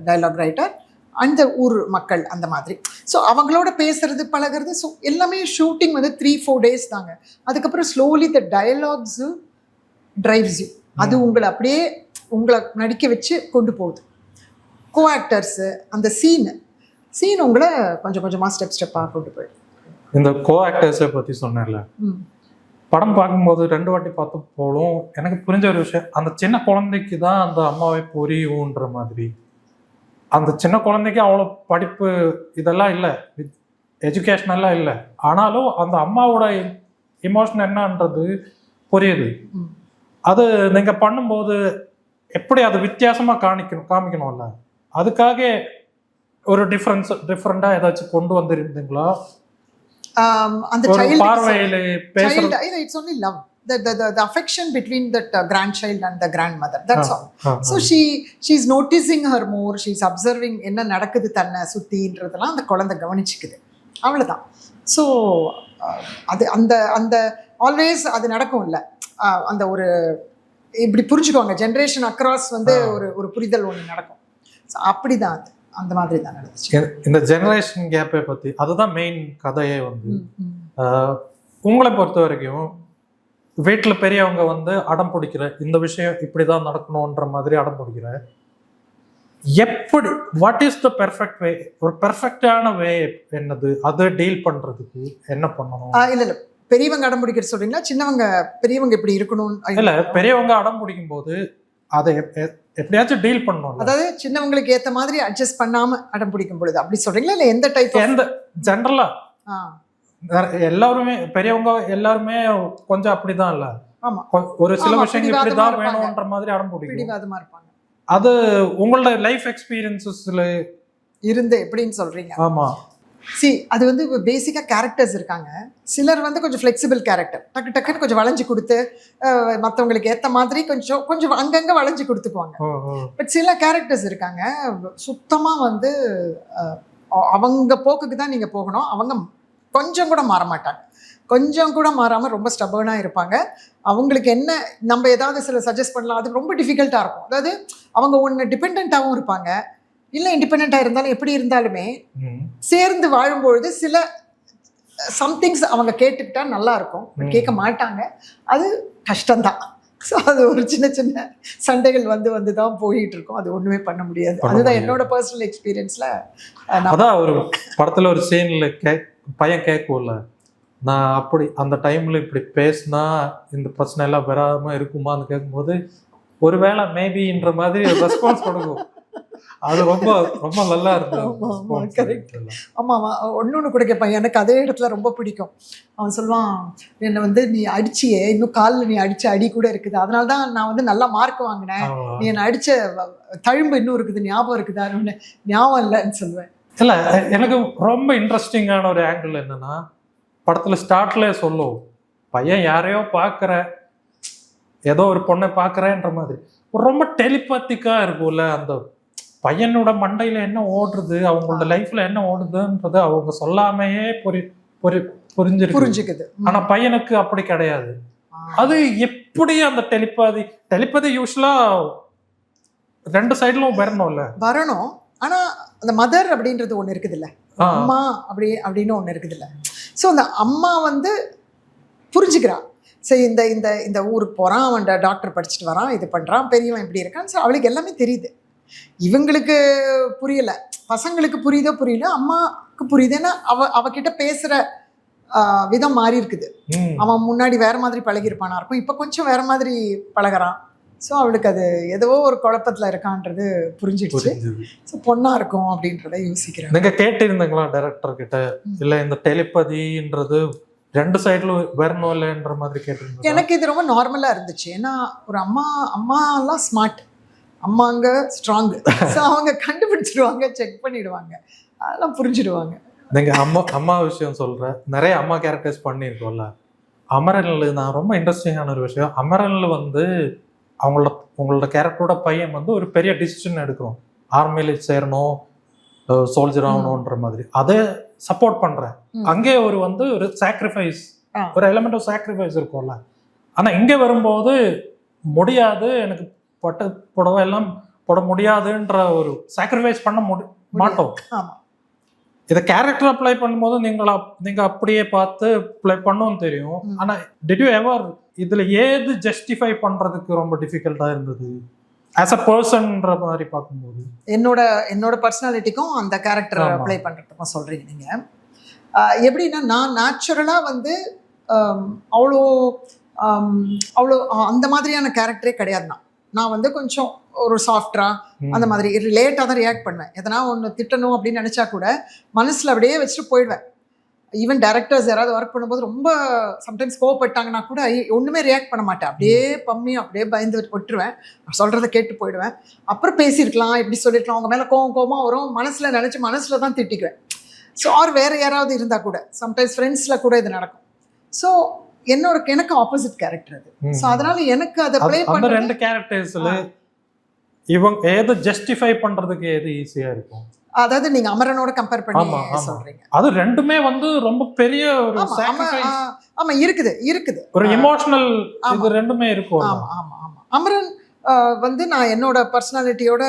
dialogue writer and the ஊர் மக்கள் அந்த மாதிரி. ஸோ அவங்களோட பேசுறது பழகிறது. ஸோ எல்லாமே ஷூட்டிங் வந்து 3-4 days தாங்க. அதுக்கப்புறம் slowly the dialogues drives you. அது உங்களை அப்படியே உங்களை நடிக்க வச்சு கொண்டு போகுது. கோ ஆக்டர்ஸு அந்த சீன் உங்களை கொஞ்சம் கொஞ்சமாக ஸ்டெப்பாக கொண்டு போயிடும். இந்த கோ ஆக்டர்ஸை பற்றி சொன்னேன்ல, படம் பார்க்கும்போது 2 வாட்டி பார்த்து போலும் எனக்கு புரிஞ்ச ஒரு விஷயம், அந்த சின்ன குழந்தைக்கு தான் அந்த அம்மாவை புரியுன்ற மாதிரி. அந்த சின்ன குழந்தைக்கு அவ்வளோ படிப்பு இதெல்லாம் இல்லை, எஜுகேஷனெல்லாம் இல்லை. ஆனாலும் அந்த அம்மாவோட இமோஷன் என்னன்றது புரியுது. அது நீங்கள் பண்ணும்போது எப்படி அது வித்தியாசமாக காமிக்கணும்ல, அதுக்காக ஒரு டிஃப்ரெண்டா ஏதாச்சும் கொண்டு வந்திருந்தீங்களா? அந்த பார்வையில பேசுறது, it's only love, the affection between that grandchild and the grandmother, that's all. So she's noticing her more, she's observing என்ன நடக்குது தன்னை சுத்தின்றதெல்லாம் அந்த குழந்தை கவனிச்சுக்குது, அவ்வளவுதான். ஸோ அது அந்த அந்த ஆல்வேஸ் அது நடக்கும் இல்லை. அந்த ஒரு இப்படி புரிஞ்சுக்கோங்க, ஜென்ரேஷன் அக்ராஸ் வந்து ஒரு புரிதல் ஒன்று நடக்கும். ஸோ அப்படிதான் அது, அந்த மாதிரி தான் நடந்துச்சு. இந்த ஜெனரேஷன் கேப்பை பத்தி அதுதான் மெயின் கதையே வந்து. உங்களை பொறுத்த வரைக்கும் வீட்டுல பெரியவங்க வந்து அடம் பிடிக்கிற இந்த விஷயம் இப்படிதான் நடக்கணும்ன்ற மாதிரி அடம் பிடிக்கிற, எப்படி வாட் இஸ் த பெர்ஃபெக்ட் வே, ஒரு பெர்ஃபெக்டான வே என்னது, அதை டீல் பண்றதுக்கு என்ன பண்ணணும்? இல்ல பெரியவங்க அடம் பிடிக்கிற சொல்றீங்களா, சின்னவங்க பெரியவங்க இப்படி இருக்கணும்? இல்ல, பெரியவங்க அடம் பிடிக்கும் போது அதை எப்படியாச்சும் டீல் பண்ணணும். அதாவது சின்னவங்களுக்கு ஏத்த மாதிரி அட்ஜஸ்ட் பண்ணாம அடம் பிடிக்கும் பொழுது அப்படி சொல்றீங்களா, இல்ல எந்த டைப்? எந்த ஜெனரலா எல்லாருமே பெரியவங்க எல்லாருமே கொஞ்சம் அப்படிதான் இல்ல. ஆமா, ஒரு சில விஷயங்கள் இப்படிதான் வேணும்ன்ற மாதிரி அடம் பிடிக்கும். இருப்பாங்க. அது உங்களோட லைஃப் எக்ஸ்பீரியன்சஸ்ல இருந்து எப்படின்னு சொல்றீங்க? ஆமா, அது வந்து பேசிக்கா கேரக்டர்ஸ் இருக்காங்க. சிலர் வந்து கொஞ்சம் ஃபிளெக்சிபிள் கேரக்டர், டக்கு டக்குன்னு கொஞ்சம் வளைஞ்சு கொடுத்து மற்றவங்களுக்கு ஏற்ற மாதிரி கொஞ்சம் கொஞ்சம் அங்கங்க வளைஞ்சு கொடுத்துக்குவாங்க. பட் சில கேரக்டர்ஸ் இருக்காங்க சுத்தமா வந்து அவங்க போக்குக்கு தான் நீங்க போகணும், அவங்க கொஞ்சம் கூட மாற மாட்டாங்க, கொஞ்சம் கூட மாறாமல் ரொம்ப ஸ்டபர்னாக இருப்பாங்க. அவங்களுக்கு என்ன நம்ம ஏதாவது சில சஜஸ்ட் பண்ணலாம், அது ரொம்ப டிஃபிகல்ட்டாக இருக்கும். அதாவது அவங்க ஒன்று டிபெண்ட்டாகவும் இருப்பாங்க, இல்லை இண்டிபெண்ட்டாக இருந்தாலும் எப்படி இருந்தாலுமே சேர்ந்து வாழும்பொழுது சில சம்திங்ஸ் அவங்க கேட்டுக்கிட்டா நல்லா இருக்கும், கேட்க மாட்டாங்க, அது கஷ்டம்தான். ஸோ அது ஒரு சின்ன சின்ன சண்டைகள் வந்து தான் போயிட்டு இருக்கும், அது ஒன்றுமே பண்ண முடியாது. அதுதான் என்னோட பர்சனல் எக்ஸ்பீரியன்ஸில். அதான் ஒரு படத்தில் ஒரு சீனில் பையன் கேட்கும்ல, நான் அப்படி அந்த டைமில் இப்படி பேசினா இந்த பிரச்சனை எல்லாம் வராமல் இருக்குமான்னு கேட்கும்போது ஒருவேளை மேபின்ற மாதிரி ரெஸ்பான்ஸ் கொடுக்கும். அது ரொம்ப ரொம்ப நல்லா இருக்கும். ஆமாம், ஒன்று கூட கேட்பான், எனக்கு அதே இடத்துல ரொம்ப பிடிக்கும். அவன் சொல்லுவான், என்னை வந்து நீ அடிச்சியே, இன்னும் காலில் நீ அடித்த அடி கூட இருக்குது, அதனால தான் நான் வந்து நல்லா மார்க் வாங்கினேன், நீ என்னை அடித்த தழும்பு இன்னும் இருக்குது, ஞாபகம் இருக்குதா? ஞாபகம் இல்லைன்னு சொல்லுவேன். இல்லை, எனக்கு ரொம்ப இன்ட்ரெஸ்டிங்கான ஒரு ஆங்கிள் என்னன்னா, படத்தில் ஸ்டார்ட்லேயே சொல்லுவோம், பையன் யாரையோ பார்க்குற, ஏதோ ஒரு பொண்ணை பார்க்குறேன்ற மாதிரி ரொம்ப டெலிபத்திக்காக இருக்கும்ல. அந்த பையனோட மண்டையில் என்ன ஓடுறது, அவங்களோட லைஃப்பில் என்ன ஓடுதுன்றது அவங்க சொல்லாமையே புரிஞ்சுக்குது. ஆனால் பையனுக்கு அப்படி கிடையாது. அது எப்படி அந்த டெலிபதி யூஸ்வலாக ரெண்டு சைட்லும் வரணும். ஆனால் அந்த மதர் அப்படின்றது ஒன்று இருக்குது இல்லை, அம்மா அப்படின்னு ஒன்று இருக்குது இல்லை. ஸோ அந்த அம்மா வந்து புரிஞ்சுக்கிறான், சரி இந்த இந்த இந்த ஊருக்கு போகிறான், அவன் டாக்டர் படிச்சுட்டு வரான், இது பண்ணுறான், பெரியவன் இப்படி இருக்கான். ஸோ அவளுக்கு எல்லாமே தெரியுது. இவங்களுக்கு புரியலை, பசங்களுக்கு புரியுதோ புரியல, அம்மாவுக்கு புரியுது. ஏன்னா அவகிட்ட பேசுகிற விதம் மாறி இருக்குது. அவன் முன்னாடி வேற மாதிரி பழகிருப்பானா இருக்கும், இப்போ கொஞ்சம் வேற மாதிரி பழகிறான். ஸோ அவளுக்கு அது ஏதோ ஒரு குழப்பத்தில் இருக்கான்றது புரிஞ்சிடுச்சு. ஸோ பொண்ணா இருக்கும் அப்படின்றத யோசிக்கிறேன். நீங்க கேட்டிருந்தீங்களா டைரக்டர் கிட்ட, இல்லை இந்த டெலிபதின்றது ரெண்டு சைட்ல வரணும் இல்லைன்ற மாதிரி கேட்டிருந்தேன். எனக்கு இது ரொம்ப நார்மலாக இருந்துச்சு. ஏன்னா ஒரு அம்மாலாம் ஸ்மார்ட், அம்மாங்க ஸ்ட்ராங்கு. ஸோ அவங்க கண்டுபிடிச்சிடுவாங்க, செக் பண்ணிடுவாங்க, அதெல்லாம் புரிஞ்சிடுவாங்க. நீங்கள் அம்மா விஷயம் சொல்கிறேன், நிறைய அம்மா கேரக்டர்ஸ் பண்ணியிருக்கோம்ல. அமரனில் நான் ரொம்ப இன்ட்ரெஸ்டிங்கான ஒரு விஷயம், அமரனில் வந்து உங்களோட கேரக்டரோட பையன் வந்து ஒரு பெரிய டிசிஷன் எடுக்கிறோம், ஆர்மியில் சேரணும், சோல்ஜர் ஆகணுன்ற மாதிரி, அதை சப்போர்ட் பண்ணுறேன். அங்கே ஒரு சாக்ரிஃபைஸ், ஒரு எலிமெண்ட் ஆஃப் சாக்ரிஃபைஸ் இருக்கும்ல. ஆனால் இங்கே வரும்போது முடியாது, எனக்கு புடவை எல்லாம் போட முடியாதுன்ற ஒரு சாக்ரிஃபைஸ் பண்ண மாட்டோம். இதை கேரக்டர் அப்ளை பண்ணும்போது நீங்க அப்படியே பார்த்து அப்ளை பண்ணவும் தெரியும். ஆனா டிட் யூ எவர் இதுல ஏது ஜஸ்டிஃபை பண்றதுக்கு ரொம்ப டிஃபிகல்ட்டா இருந்தது ஆஸ் அ பர்சன்ன்ற மாதிரி பார்க்கும்போது? என்னோட பர்சனாலிட்டிக்கும் அந்த கேரக்டர் அப்ளை பண்றதுக்கும் சொல்றீங்க நீங்க. எப்படின்னா நான் நேச்சுரலா வந்து அவ்வளோ அந்த மாதிரியான கேரக்டரே கிடையாது. நான் வந்து கொஞ்சம் ஒரு சாஃப்டா அந்த மாதிரி லேட்டாக தான் ரியாக்ட் பண்ணுவேன். எதனா ஒன்று திட்டணும் அப்படின்னு நினச்சா கூட மனசில் அப்படியே வச்சுட்டு போயிடுவேன். ஈவன் டைரக்டர்ஸ் யாராவது ஒர்க் பண்ணும்போது ரொம்ப சம்டைம்ஸ் கோவப்பட்டாங்கன்னா கூட ஒன்றுமே ரியாக்ட் பண்ண மாட்டேன், அப்படியே பம்மி அப்படியே பயந்து விட்டுருவேன், சொல்கிறத கேட்டு போயிடுவேன். அப்புறம் பேசியிருக்கலாம், எப்படி சொல்லியிருக்கலாம், அவங்க மேலே கோவமாக வரும், மனசில் நினச்சி மனசில் தான் திட்டிக்குவேன். ஸோ ஆர் வேறு யாராவது இருந்தால் கூட சம்டைம்ஸ் ஃப்ரெண்ட்ஸில் கூட இது நடக்கும். ஸோ எனக்கு ஆப்போசிட் கேரக்டர் அது. ஸோ அதனால எனக்கு அதை ப்ளே பண்ண அந்த ரெண்டு கேரக்டர்ஸ்ல இவங்க ஏதோ ஜஸ்டிஃபை பண்றதுக்கு எது ஈஸியா இருக்கும்? அதாவது நீங்க அமரனோட கம்பேர் பண்ணி ஆமா, ஆமா. சொல்றீங்க. அது ரெண்டுமே வந்து ரொம்ப பெரிய ஒரு ஆமா sacrifice, ஆமா இருக்குது. ஒரு எமோஷனல், ஆமா. இது ரெண்டுமே இருக்கும். ஆமா ஆமா ஆமா அமரன் வந்து நான் என்னோட பர்சனாலிட்டியோட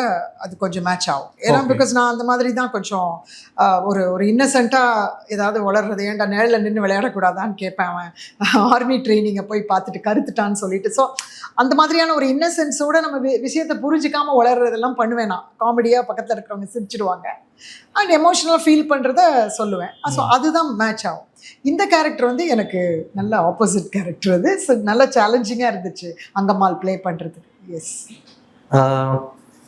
அது கொஞ்சம் மேட்ச் ஆகும். ஏன்னா Okay. பிகாஸ் நான் அந்த மாதிரி தான் கொஞ்சம் ஒரு ஒரு இன்னசென்ட்டாக ஏதாவது வளர்றது, ஏன்டா நிழலில் நின்று விளையாடக்கூடாதான்னு கேட்பேன். அவன் ஆர்மி ட்ரைனிங்கை போய் பார்த்துட்டு கருத்துட்டான்னு சொல்லிட்டு. ஸோ அந்த மாதிரியான ஒரு இன்னசென்ஸோட நம்ம விஷயத்தை புரிஞ்சிக்காமல் வளர்றதெல்லாம் பண்ணுவேன். நான் காமெடியாக பக்கத்தில் இருக்கிறவங்க சிரிச்சிடுவாங்க அண்ட் எமோஷனலாக ஃபீல் பண்ணுறத சொல்லுவேன். ஸோ அதுதான் மேட்ச் ஆகும். இந்த கேரக்டர் வந்து எனக்கு நல்ல ஆப்போசிட் கேரக்டர். அது ஸோ நல்ல சேலஞ்சிங்காக இருந்துச்சு அங்கம்மாள் ப்ளே பண்ணுறதுக்கு. எஸ்.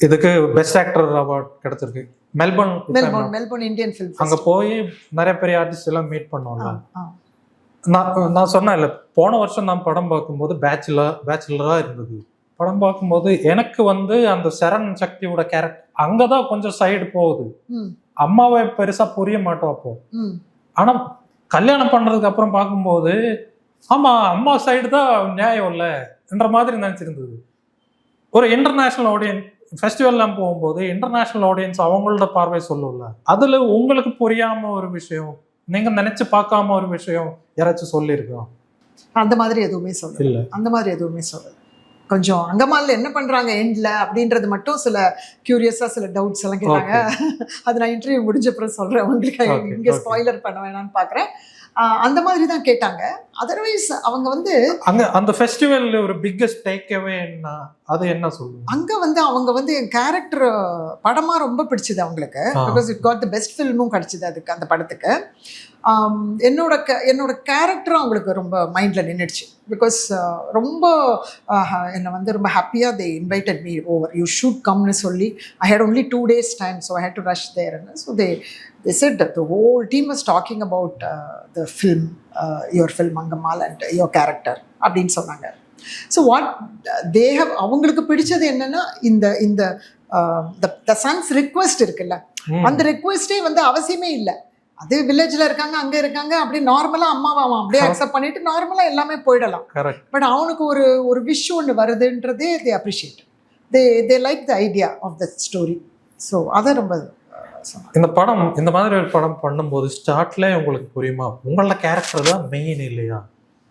இதுக்கு பெஸ்ட் ஆக்டர் அவார்ட் கிடைச்சிருக்கு மெல்போர்ன் இந்தியன் ஃபிலிம். அங்க போய் நிறைய பெரிய ஆர்டிஸ்ட் எல்லாம் மீட் பண்ணோம்ல. நான் சொன்னேன்ல, போன வருஷம் நான் படம் பார்க்கும்போது பேச்சுலரா இருந்தது. படம் பார்க்கும்போது எனக்கு வந்து அந்த சரண் சக்தியோட கேரக்டர் அங்கதான் கொஞ்சம் சைடு போகுது. அம்மாவை பெருசா புரிய மாட்டோம் அப்போ. ஆனா கல்யாணம் பண்றதுக்கு அப்புறம் பார்க்கும்போது ஆமா அம்மா சைடு தான் நியாயம் இல்ல என்ற மாதிரி நினைச்சிருந்தது. ஒரு இன்டர்நேஷனல் ஆடியன்ஸ் ஃபெஸ்டிவல்லாம் போகும்போது இன்டர்நேஷனல் ஆடியன்ஸ் அவங்களோட பார்வை சொல்லும்ல, அதுல உங்களுக்கு புரியாம ஒரு விஷயம், நீங்க நினைச்சு பார்க்காம ஒரு விஷயம் யாராச்சும் சொல்லியிருக்கோம்? அந்த மாதிரி எதுவுமே சொல்லல. அந்த மாதிரி எதுவுமே சொல்லல. கொஞ்சம் அங்கம்மாள் என்ன பண்றாங்க எண்ட்ல அப்படின்றது மட்டும் சில கியூரியஸா சில டவுட்ஸ் எல்லாம் கேட்டாங்க. அது நான் இன்டர்வியூ முடிஞ்ச அப்புறம் சொல்றேன் உங்களுக்கு. இங்க ஸ்பாயிலர் பண்ண வேணாம்னு பாக்குறேன். அந்த மாதிரி தான் கேட்டாங்க. அதர்வைஸ் அவங்க வந்து அங்க அந்த ஃபெஸ்டிவல்ல ஒரு பிக்கஸ்ட் டேக் அவே என்ன, அது என்ன சொல்லுங்க? அங்க வந்து அவங்க வந்து என் கேரக்டர் படமா ரொம்ப பிடிச்சது அவங்களுக்கு. Because it got the best ஃபில்மும் கிடைச்சது அதுக்கு, அந்த படத்துக்கு. என்னோட கேரக்டரும் அவங்களுக்கு ரொம்ப மைண்டில் நின்றுடுச்சு. பிகாஸ் ரொம்ப என்னை வந்து ரொம்ப ஹாப்பியாக they invited me over, you should கம்னு சொல்லி. I had only 2 days time, so I had to rush there. So they said that the whole team was talking about the film, your film Angammal and your character அப்படின்னு சொன்னாங்க. ஸோ வாட் தே ஹவ், அவங்களுக்கு பிடிச்சது என்னன்னா இந்த the son's request இருக்குல்ல, அந்த ரெக்வெஸ்டே வந்து அவசியமே இல்லை. அது வில்லேஜில் இருக்காங்க, அங்கே இருக்காங்க, அப்படியே நார்மலாக அம்மாவை அவன் அப்படியே அக்செப்ட் பண்ணிட்டு நார்மலாக எல்லாமே போயிடலாம். பட் அவனுக்கு ஒரு விஷ் ஒன்று வருதுன்றதே they appreciate. They like the idea of the story. So அதை ரொம்ப இந்த மாதிரி ஒரு படம் பண்ணும்போது ஸ்டார்ட்ல உங்களுக்கு புரியுமா உங்களோட கேரக்டர் தான் மெயின் இல்லையா,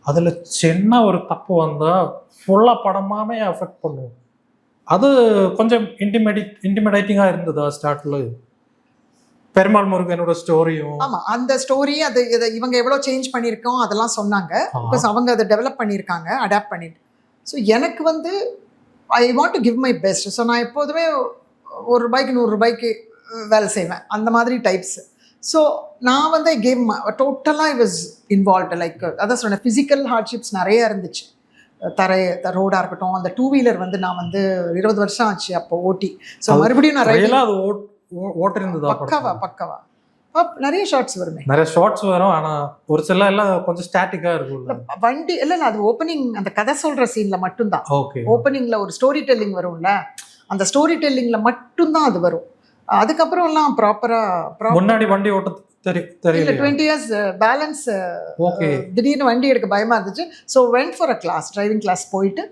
அதுல சின்ன ஒரு தப்பு வந்தா ஃபுல்லா படமாவே அஃபெக்ட் பண்ணும். அது கொஞ்சம் இன்டிமிடேட்டிங்கா இருந்ததா ஸ்டார்ட்ல? பெருமாள் முருகனோட ஸ்டோரியும். ஆமா, அந்த ஸ்டோரி அது இவங்க எவ்வளவு சேஞ்ச் பண்ணியிருக்கோம் அதெல்லாம் சொன்னாங்க. பிகாஸ் அவங்க அதை டெவலப் பண்ணியிருக்காங்க, அடாப்ட் பண்ணிட்டு. ஸோ எனக்கு வந்து I want to give my best. So நான் எப்போதுமே ₹1 100 வேலை செய்வேன், அந்த மாதிரி டைப்ஸ். ஸோ நான் வந்து கேம் டோட்டலாக ஐ வாஸ் இன்வால்வ்டு. லைக் அதான் சொன்னேன், ஃபிசிக்கல் ஹார்ட்ஷிப்ஸ் நிறைய இருந்துச்சு. ரோடாக இருக்கட்டும், அந்த 2 வீலர் வந்து நான் வந்து 20 வருஷம் ஆச்சு அப்போ ஓட்டி. ஸோ மறுபடியும் நான் பக்காவா நிறைய ஷார்ட்ஸ் வருமே, நிறைய ஷார்ட்ஸ் வரும். ஆனா ஒரு சில எல்லாம் கொஞ்சம் ஸ்டாட்டிக்கா இருக்கும். வண்டி இல்ல, அது ஓப்பனிங் அந்த கதை சொல்ற சீன்ல மட்டும்தான். ஓப்பனிங்ல ஒரு ஸ்டோரி டெல்லிங் வரும்ல, அந்த ஸ்டோரி டெல்லிங்ல மட்டும்தான் அது வரும். அதுக்கப்புறம் எல்லாம் ப்ராப்பரா முன்னாடி வண்டி ஓட்ட தெரியல. 20 years பேலன்ஸ். திடீர்னு வண்டி எடுக்க பயமா இருந்துச்சு. So went for a class, driving class போயிட்டு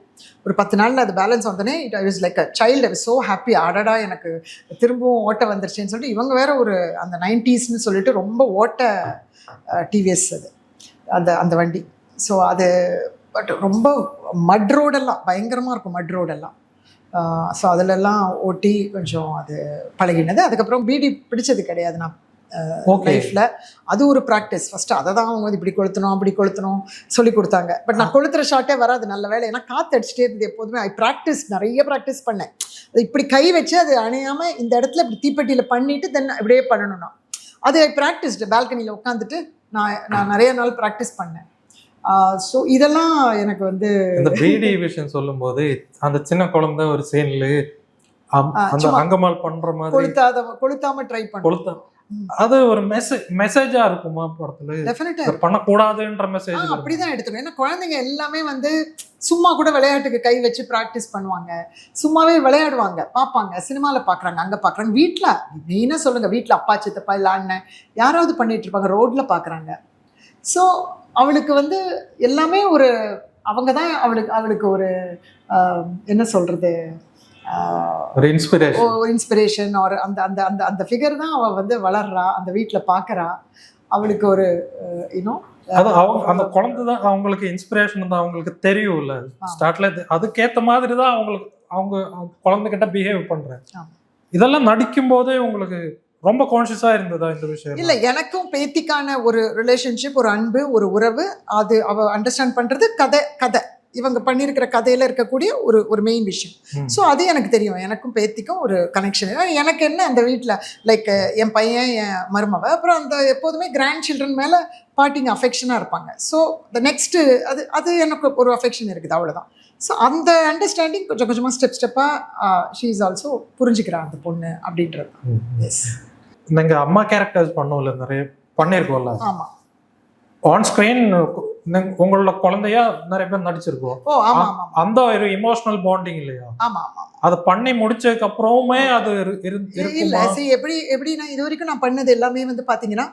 ஒரு 10 நாளில் அது பேலன்ஸ் வந்தோடனே it I was like a child. I was so happy. அடடா எனக்கு திரும்பவும் ஓட்ட வந்துருச்சுன்னு சொல்லிட்டு. இவங்க வேற ஒரு அந்த 90s சொல்லிட்டு ரொம்ப ஓட்ட டிவிஎஸ் அது அந்த வண்டி. ஸோ அது பட் ரொம்ப மட் ரோடெல்லாம் பயங்கரமாக இருக்கும், மட் ரோடெல்லாம். ஸோ அதிலெல்லாம் ஓட்டி கொஞ்சம் அது பழகினது. அதுக்கப்புறம் பீடி பிடிச்சது கிடையாது நான் லைஃப்பில். அது ஒரு ப்ராக்டிஸ். ஃபஸ்ட்டு அதை தான் அவங்க வந்து இப்படி கொளுத்தணும் அப்படி கொளுத்தணும் சொல்லி கொடுத்தாங்க. பட் நான் கொளுத்துற ஷாட்டே வராது, நல்ல வேலை. ஏன்னா காற்று அடிச்சுட்டே இருந்தது எப்போதுமே. நிறைய ப்ராக்டிஸ் பண்ணேன். அது இப்படி கை வச்சு அது அணையாமல் இந்த இடத்துல இப்படி தீப்பெட்டியில் பண்ணிவிட்டு தென் இப்படியே பண்ணணும்னா அது ஐ ப்ராக்டிஸ்டு. பால்கனியில் உட்காந்துட்டு நான் நிறைய நாள் ப்ராக்டிஸ் பண்ணேன். ஸோ இதெல்லாம் எனக்கு வந்து இந்த பீடி விஷயம் சொல்லும் போது அந்த சின்ன குழந்தை ஒரு சீன்ல அங்கம்மாள் பண்ற மாதிரி கொளுத்தாம ட்ரை பண்ண, அது ஒரு மெசேஜா இருக்குமா படத்துல? டெஃபினட்டா பண்ணக்கூடாதுன்ற மெசேஜ் அப்படிதான் எடுத்துக்கணும். ஏன்னா குழந்தைங்க எல்லாமே வந்து சும்மா கூட விளையாட்டுக்கு கை வச்சு ப்ராக்டிஸ் பண்ணுவாங்க, சும்மாவே விளையாடுவாங்க, பார்ப்பாங்க, சினிமாவில் பார்க்குறாங்க, அங்கே பார்க்குறாங்க, வீட்டில் மெயினாக சொல்லுங்கள், வீட்டில் அப்பா சித்தப்பா இல்லை அண்ணன் யாராவது பண்ணிட்டு இருப்பாங்க, ரோட்டில் பார்க்குறாங்க. ஸோ அவளுக்கு வந்து எல்லாமே ஒரு அவங்க தான் அவளுக்கு ஒரு என்ன சொல்கிறது, ஒரு இன்ஸ்பிரேஷன் ஒரு இன்ஸ்பிரேஷன் ஒரு அந்த அந்த அந்த அந்த ஃபிகர் தான் அவள் வந்து வளர்றா, அந்த வீட்டில் பார்க்குறா. அவளுக்கு ஒரு யூனோ அது அவங்க அந்த குழந்தை தான் அவங்களுக்கு இன்ஸ்பிரேஷன் தான் அவங்களுக்கு தெரியும்ல ஸ்டார்ட்ல. அதுக்கேற்ற மாதிரி தான் அவங்க குழந்தைகிட்ட பிஹேவ் பண்றேன். இதெல்லாம் நடிக்கும் போதே உங்களுக்கு ரொம்ப கான்சியஸா இருந்ததா இந்த விஷயம்? இல்லை, எனக்கும் பேத்திக்கான ஒரு ரிலேஷன்ஷிப், ஒரு அன்பு, ஒரு உறவு, அது அவ அண்டர்ஸ்டாண்ட் பண்றது கதை இவங்க பண்ணியிருக்கிற கதையில இருக்கக்கூடிய ஒரு மெயின் விஷயம். ஸோ அது எனக்கு தெரியும். எனக்கும் பேத்திக்கும் ஒரு கனெக்ஷன். எனக்கு என்ன அந்த வீட்டில் லைக் என் பையன், என் மருமவ, அப்புறம் அந்த எப்போதுமே கிராண்ட் சில்ட்ரன் மேலே பாட்டிங்க அஃபெக்ஷனாக இருப்பாங்க. ஸோ த நெக்ஸ்ட்டு அது எனக்கு ஒரு அஃபெக்ஷன் இருக்குது, அவ்வளோதான். ஸோ அந்த அண்டர்ஸ்டாண்டிங் கொஞ்சம் கொஞ்சமாக ஸ்டெப்பாக ஷீ இஸ் ஆல்சோ புரிஞ்சுக்கிறான் அந்த பொண்ணு அப்படின்றது. எஸ், நீங்கள் அம்மா கேரக்டர்ஸ் பண்ணோம்ல, நிறைய பண்ணியிருக்கோம்ல. ஆமாம், ஆன் ஸ்க்ரீன் உங்களோட குழந்தையா நிறைய பேர் நடிச்சிருக்கோம். ஓ ஆமாம் ஆமாம், அந்த ஒரு இமோஷனல் பாண்டிங் இல்லையா? ஆமாம் ஆமாம். அதை பண்ணி முடிச்சதுக்கு அப்புறமே அது இல்லை, எப்படின்னா இது வரைக்கும் நான் பண்ணது எல்லாமே வந்து பார்த்தீங்கன்னா,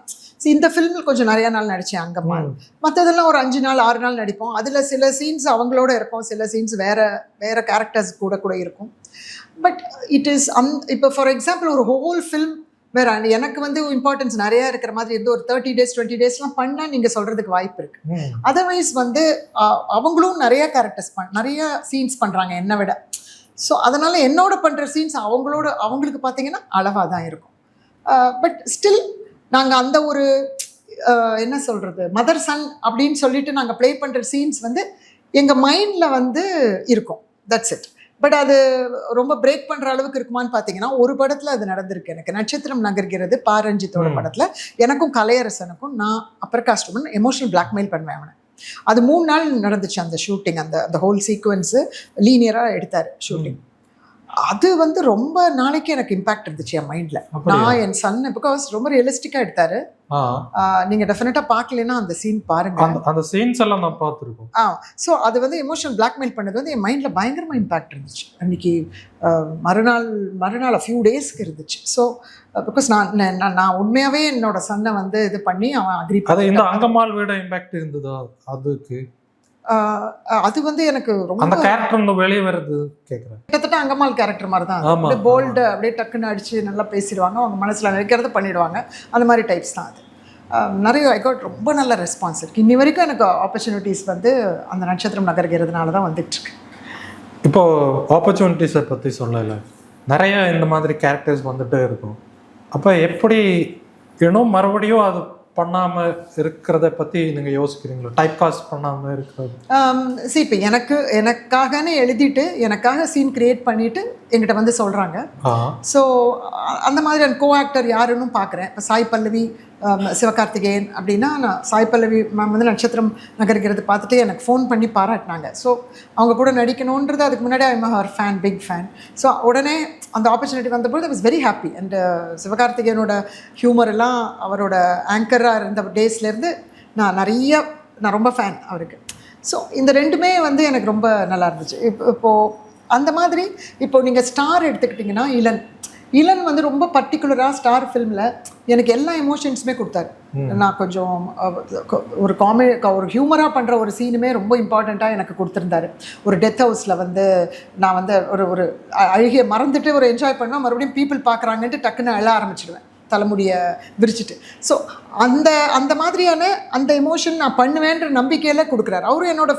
இந்த ஃபிலிமில் கொஞ்சம் நிறையா நாள் நடித்தேன் அங்கம்மாள். மற்றதெல்லாம் ஒரு 5 நாள் 6 நாள் நடிப்போம். அதில் சில சீன்ஸ் அவங்களோட இருப்போம், சில சீன்ஸ் வேற கேரக்டர்ஸ் கூட இருக்கும். பட் இட் இஸ் இப்போ ஃபார் எக்ஸாம்பிள் ஒரு ஹோல் ஃபிலிம் வேற எனக்கு வந்து இம்பார்ட்டன்ஸ் நிறையா இருக்கிற மாதிரி இருந்து ஒரு 30 days 20 daysலாம் பண்ணால் நீங்கள் சொல்கிறதுக்கு வாய்ப்பு இருக்குது. அதர்வைஸ் வந்து அவங்களும் நிறைய கேரக்டர்ஸ் நிறைய சீன்ஸ் பண்ணுறாங்க என்னை விட. ஸோ அதனால் என்னோட பண்ணுற சீன்ஸ் அவங்களுக்கு பார்த்தீங்கன்னா அளவாக தான் இருக்கும். பட் ஸ்டில் நாங்கள் அந்த ஒரு என்ன சொல்கிறது, மதர் சன் அப்படின்னு சொல்லிட்டு நாங்கள் ப்ளே பண்ணுற சீன்ஸ் வந்து எங்கள் மைண்டில் வந்து இருக்கும். That's it. பட் அது ரொம்ப பிரேக் பண்ணுற அளவுக்கு இருக்குமான்னு பார்த்தீங்கன்னா, ஒரு படத்தில் அது நடந்திருக்கு எனக்கு. நட்சத்திரம் நகர்கிறது பாரஞ்சித்தோட படத்தில் எனக்கும் கலையரசனுக்கும் நான் upper caste woman emotional blackmail பண்ணுவேன் அவனை. அது 3 நாள் நடந்துச்சு அந்த ஷூட்டிங். அந்த ஹோல் சீக்வன்ஸு லீனியராக எடுத்தார் ஷூட்டிங். அது வந்து ரொம்ப நாளைக்கு எனக்கு இம்பாக்ட் இருந்துச்சு என் மைண்டில். நான் என் சன் பிகாஸ் ரொம்ப ரியலிஸ்டிக்காக எடுத்தார். நீங்கள் டெஃபினட்டாக பார்க்கலன்னா அந்த சீன் பாருங்க. அந்த சீன்ஸ் எல்லாம் நான் பார்த்துருக்கோம். ஸோ அது வந்து எமோஷனல் பிளாக்மெயில் பண்ணது வந்து என் மைண்டில் பயங்கரமாக இம்பாக்ட் இருந்துச்சு. அன்றைக்கி மறுநாள் ஃபியூ டேஸ்க்கு இருந்துச்சு. ஸோ பிகாஸ் நான் உண்மையாகவே என்னோட சன்னை வந்து இது பண்ணி அவன் அக்ரி அது இந்த அங்கம்மாள் விட இம்பாக்ட் இருந்ததா அதுக்கு? அது வந்து எனக்கு ரொம்ப அந்த கேரக்டர் வெளியே வருது கேட்குறேன். கிட்டத்தட்ட அங்கம்மாள் கேரக்டர் மாதிரி தான். அப்படியே போல்டு, அப்படியே டக்குன்னு அடிச்சு நல்லா பேசிடுவாங்க, அவங்க மனசில் நினைக்கிறத பண்ணிடுவாங்க. அந்த மாதிரி டைப்ஸ் தான் அது. நிறைய ஐ காட் ரொம்ப நல்ல ரெஸ்பான்ஸ் இருக்குது. இன்னி வரைக்கும் எனக்கு ஆப்பர்ச்சுனிட்டிஸ் வந்து அந்த நட்சத்திரம் நகர்கிறதுனால தான் வந்துட்டுருக்கு. இப்போது ஆப்பர்ச்சுனிட்டிஸை பற்றி சொல்லலை, நிறைய இந்த மாதிரி கேரக்டர்ஸ் வந்துட்டு இருக்கும். அப்போ எப்படி இன்னும் மறுபடியும் அது பண்ணாமல் இருக்கிறத பற்றி நீங்கள் யோசிக்கிறீங்களா? டைப் காஸ்ட் பண்ணாமல் இருக்கிறது. சரி, இப்போ எனக்காகன்னு எழுதிட்டு எனக்காக சீன் கிரியேட் பண்ணிவிட்டு என்கிட்ட வந்து சொல்கிறாங்க. ஸோ அந்த மாதிரியான கோ ஆக்டர் யாருன்னு பார்க்குறேன். இப்போ சாய் பல்லவி, சிவகார்த்திகேயன் அப்படின்னா, நான் சாய் பல்லவி மேம் வந்து நட்சத்திரம் நகர்கிறது பார்த்துட்டு எனக்கு ஃபோன் பண்ணி பாராட்டினாங்க. ஸோ அவங்க கூட நடிக்கணுன்றது அதுக்கு முன்னாடி I'm her fan, big fan. So உடனே அந்த ஆப்பர்ச்சுனிட்டி வந்தபோது I was very happy. And சிவகார்த்திகேயனோட ஹியூமர் எல்லாம் அவரோட ஆங்கராக இருந்த டேஸ்லேருந்து நான் ரொம்ப ஃபேன் அவருக்கு. ஸோ இந்த ரெண்டுமே வந்து எனக்கு ரொம்ப நல்லா இருந்துச்சு. இப்போது அந்த மாதிரி இப்போ நீங்கள் ஸ்டார் எடுத்துக்கிட்டிங்கன்னா, இளன் வந்து ரொம்ப பர்டிகுலராக ஸ்டார் ஃபிலிமில் எனக்கு எல்லா எமோஷன்ஸுமே கொடுத்தாரு. நான் கொஞ்சம் ஒரு ஹியூமராக பண்ணுற ஒரு சீனுமே ரொம்ப இம்பார்ட்டண்ட்டாக எனக்கு கொடுத்துருந்தாரு. ஒரு டெத் ஹவுஸில் வந்து நான் வந்து ஒரு அழுகிய மறந்துட்டு ஒரு என்ஜாய் பண்ணால் மறுபடியும் பீப்புள் பார்க்குறாங்கன்ட்டு டக்குன்னு அழ ஆரம்பிச்சிடுவேன் தலைமுடியை விரிச்சிட்டு. ஸோ அந்த மாதிரியான அந்த எமோஷன் நான் பண்ணுவேன்ற நம்பிக்கையில் கொடுக்குறாரு. அவரும் என்னோடய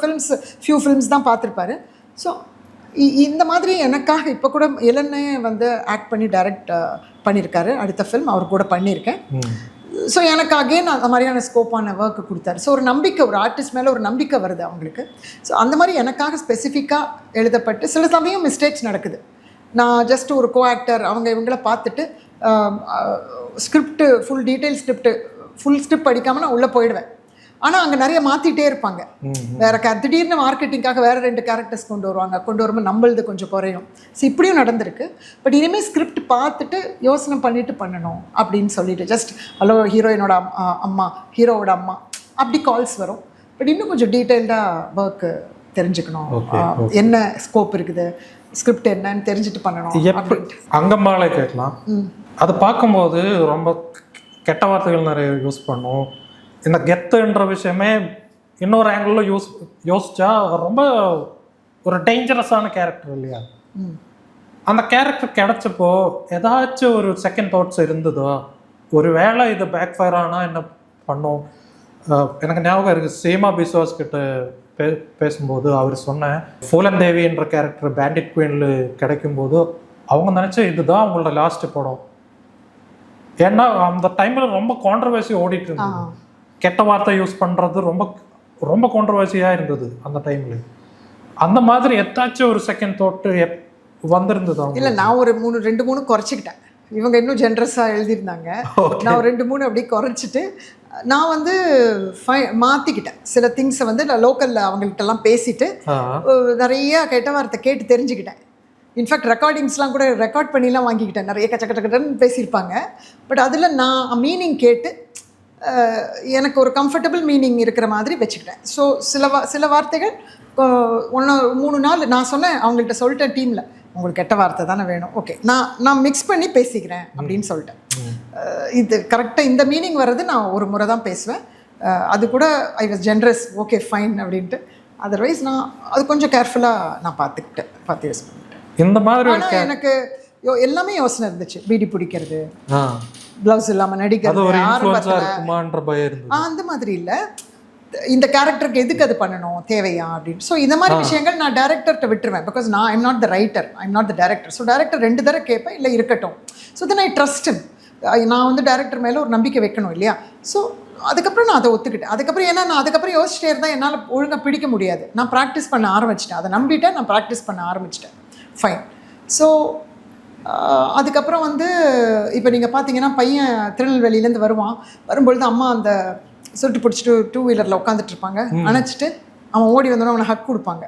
ஃபியூ ஃபிலிம்ஸ் தான் பார்த்துருப்பாரு. ஸோ இந்த மாதிரி எனக்காக இப்போ கூட இளன்னே வந்து ஆக்ட் பண்ணி டைரக்ட் பண்ணியிருக்காரு. அடுத்த ஃபிலிம் அவர் கூட பண்ணியிருக்கேன். ஸோ எனக்கு அகெயின் அந்த மாதிரியான ஸ்கோப்பான ஒர்க்கு கொடுத்தாரு. ஸோ ஒரு நம்பிக்கை, ஒரு ஆர்டிஸ்ட் மேலே ஒரு நம்பிக்கை வருது அவங்களுக்கு. ஸோ அந்த மாதிரி எனக்காக ஸ்பெசிஃபிக்காக எழுதப்பட்டு சில சமயம் மிஸ்டேக்ஸ் நடக்குது. நான் ஜஸ்ட் ஒரு கோ ஆக்டர் இவங்கள பார்த்துட்டு ஸ்கிரிப்ட் ஃபுல் ஸ்கிரிப்ட் படிக்காமல் நான் உள்ளே போயிடுவேன். ஆனால் அங்கே நிறைய மாற்றிட்டே இருப்பாங்க. வேறு திடீர்னு மார்க்கெட்டிங்காக வேறு 2 கேரக்டர்ஸ் கொண்டு வரும்போது நம்மளது கொஞ்சம் குறையும். ஸோ இப்படியும் நடந்திருக்கு. பட் இனிமேல் ஸ்கிரிப்ட் பார்த்துட்டு யோசனை பண்ணிட்டு பண்ணணும் அப்படின்னு சொல்லிட்டு ஜஸ்ட் ஹலோ ஹீரோயினோட அம்மா, ஹீரோவோட அம்மா அப்படி கால்ஸ் வரும். பட் இன்னும் கொஞ்சம் டீட்டெயில்டாக ஒர்க்கு தெரிஞ்சுக்கணும், என்ன ஸ்கோப் இருக்குது, ஸ்கிரிப்ட் என்னன்னு தெரிஞ்சுட்டு பண்ணணும். அங்கம்மாளை கேட்கலாம். அதை பார்க்கும்போது ரொம்ப கெட்ட வார்த்தைகள் நிறைய யூஸ் பண்ணும். இந்த கெத்துன்ற விஷயமே இன்னொரு ஆங்கிளில் யோசிச்சா ரொம்ப ஒரு டேஞ்சரஸான கேரக்டர் இல்லையா? அந்த கேரக்டர் கிடைச்சப்போ ஏதாச்சும் ஒரு செகண்ட் தாட்ஸ் இருந்ததோ, ஒரு வேளை இது பேக் ஃபயர் ஆனால் என்ன பண்ணும்? எனக்கு ஞாபகம் இருக்குது, சீமா பிஸ்வாஸ் கிட்ட பேசும்போது அவர் சொன்னேன், ஃபூலன் தேவின்ற கேரக்டர் பேண்டிட் குயினில் கிடைக்கும்போது அவங்க நினச்ச இதுதான் அவங்களோட லாஸ்ட் படம். ஏன்னா அந்த டைமில் ரொம்ப கான்ட்ரவர்சி ஓடிட்டு இருந்தது, கெட்ட வார்த்தை யூஸ் பண்ணுறது ரொம்ப ரொம்ப கான்ட்ரவர்சியாக இருந்தது அந்த டைமில். அந்த மாதிரி எத்தாச்சும் ஒரு செகண்ட் தாட்டு வந்திருந்தது? இல்லை, நான் ஒரு 2-3 குறைச்சிக்கிட்டேன். இவங்க இன்னும் ஜென்ரஸாக எழுதியிருந்தாங்க, நான் ஒரு 2-3 அப்படியே குறைச்சிட்டு நான் வந்து மாற்றிக்கிட்டேன். சில திங்ஸை வந்து நான் லோக்கலில் அவங்கள்ட்டெல்லாம் பேசிட்டு நிறைய கெட்ட வார்த்தை கேட்டு தெரிஞ்சுக்கிட்டேன். இன்ஃபேக்ட் ரெக்கார்டிங்ஸ்லாம் கூட ரெக்கார்ட் பண்ணிலாம் வாங்கிக்கிட்டேன். நிறைய கச்சக்கட்டன்னு பேசியிருப்பாங்க. பட் அதில் நான் மீனிங் கேட்டு எனக்கு ஒரு கம்ஃபர்டபுள் மீனிங் இருக்கிற மாதிரி வச்சுக்கிட்டேன். ஸோ சில வார்த்தைகள் 1-3 நாள் நான் சொன்னேன், அவங்கள்ட்ட சொல்லிட்டேன் டீமில், உங்களுக்கு கெட்ட வார்த்தை தானே வேணும், ஓகே நான் மிக்ஸ் பண்ணி பேசிக்கிறேன் அப்படின்னு சொல்லிட்டேன். இது கரெக்டாக இந்த மீனிங் வர்றது நான் ஒரு முறை தான் பேசுவேன். அது கூட I was generous, okay fine அப்படின்ட்டு. அதர்வைஸ் நான் அது கொஞ்சம் கேர்ஃபுல்லாக நான் பார்த்து யூஸ் பண்ணிட்டேன். இந்த மாதிரி எனக்கு எல்லாமே யோசனை இருந்துச்சு. பீடி பிடிக்கிறது, ப்ளவுஸ் இல்லாமல் நடிக்கிறது, அந்த மாதிரி இல்லை, இந்த கேரக்டருக்கு எதுக்கு அது பண்ணணும், தேவையா அப்படின்னு. ஸோ இந்த மாதிரி விஷயங்கள் நான் டேரக்டர்கிட்ட விட்டுருவேன். பிகாஸ் நான் I'm not the writer, I'm not the director. So director 2 தடவை கேட்பேன், இல்லை இருக்கட்டும். So then I trust him. நான் வந்து டேரக்டர் மேலே ஒரு நம்பிக்கை வைக்கணும் இல்லையா. ஸோ அதுக்கப்புறம் நான் அதை ஒத்துக்கிட்டேன். அதுக்கப்புறம் ஏன்னா நான் அதுக்கப்புறம் யோசிச்சிட்டே இருந்தால் என்னால் ஒழுங்காக பிடிக்க முடியாது. நான் ப்ராக்டிஸ் பண்ண ஆரம்பிச்சிட்டேன், அதை நம்பிட்டேன், நான் ப்ராக்டிஸ் பண்ண ஆரம்பிச்சிட்டேன். ஃபைன். ஸோ அதுக்கப்புறம் வந்து இப்போ நீங்கள் பார்த்தீங்கன்னா, பையன் திருநெல்வேலியிலேருந்து வரும்பொழுது அம்மா அந்த சுருட்டு பிடிச்சிட்டு 2 வீலரில் உட்காந்துட்ருப்பாங்க. அணைச்சிட்டு அவன் ஓடி வந்தோன்னா அவனை ஹக் கொடுப்பாங்க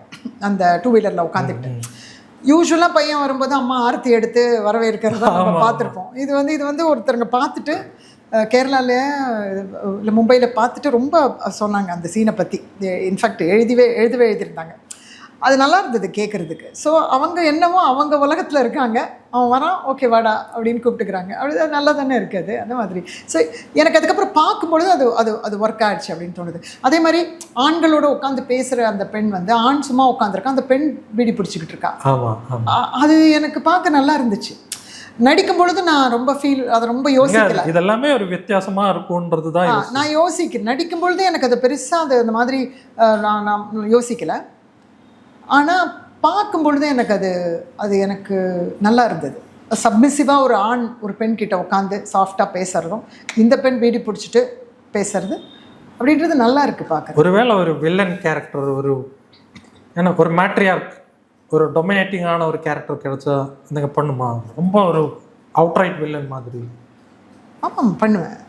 அந்த 2 வீலரில் உட்காந்துக்கிட்டு. யூஸ்வலாக பையன் வரும்போது அம்மா ஆரத்தி எடுத்து வரவேற்கிறத நம்ம பார்த்துருப்போம். இது வந்து ஒருத்தருங்க பார்த்துட்டு கேரளாவில் இல்லை மும்பையில் பார்த்துட்டு ரொம்ப சொன்னாங்க அந்த சீனை பற்றி. இன்ஃபேக்ட் எழுதியிருந்தாங்க. அது நல்லா இருந்தது கேட்குறதுக்கு. ஸோ அவங்க என்னவோ அவங்க உலகத்தில் இருக்காங்க, அவன் வரான், ஓகே வாடா அப்படின்னு கூப்பிட்டுக்கிறாங்க. அப்படி நல்லா தானே இருக்குது அந்த மாதிரி. ஸோ எனக்கு அதுக்கப்புறம் பார்க்கும்பொழுது அது ஒர்க் ஆகிடுச்சு அப்படின்னு தோணுது. அதே மாதிரி ஆண்களோட உட்காந்து பேசுகிற அந்த பெண் வந்து, ஆண் சும்மா உட்காந்துருக்கா, அந்த பெண் பீடி பிடிச்சிக்கிட்டு இருக்கா. அது எனக்கு பார்க்க நல்லா இருந்துச்சு. நடிக்கும் பொழுது நான் ரொம்ப அதை ரொம்ப யோசிக்கல. இதெல்லாமே ஒரு வித்தியாசமா இருக்கும்ன்றது தான் நான் யோசிக்கிறேன். நடிக்கும் பொழுது எனக்கு அது பெருசாக அந்த மாதிரி நான் யோசிக்கல. ஆனால் பார்க்கும் பொழுது எனக்கு அது எனக்கு நல்லா இருந்தது. சப்மிசிவாக ஒரு பெண் கிட்ட உட்காந்து சாஃப்டாக பேசுகிறதும், இந்த பெண் பீடி பிடிச்சிட்டு பேசுறது அப்படின்றது நல்லா இருக்குது பார்க்க. ஒருவேளை ஒரு வில்லன் கேரக்டர், ஒரு மேட்ரியார்க், ஒரு டொமினேட்டிங்கான ஒரு கேரக்டர் கிடைச்சா நீங்கள் பண்ணுமா? ரொம்ப ஒரு அவுட்ரைட் வில்லன் மாதிரி. ஆமாம், பண்ணுவேன்.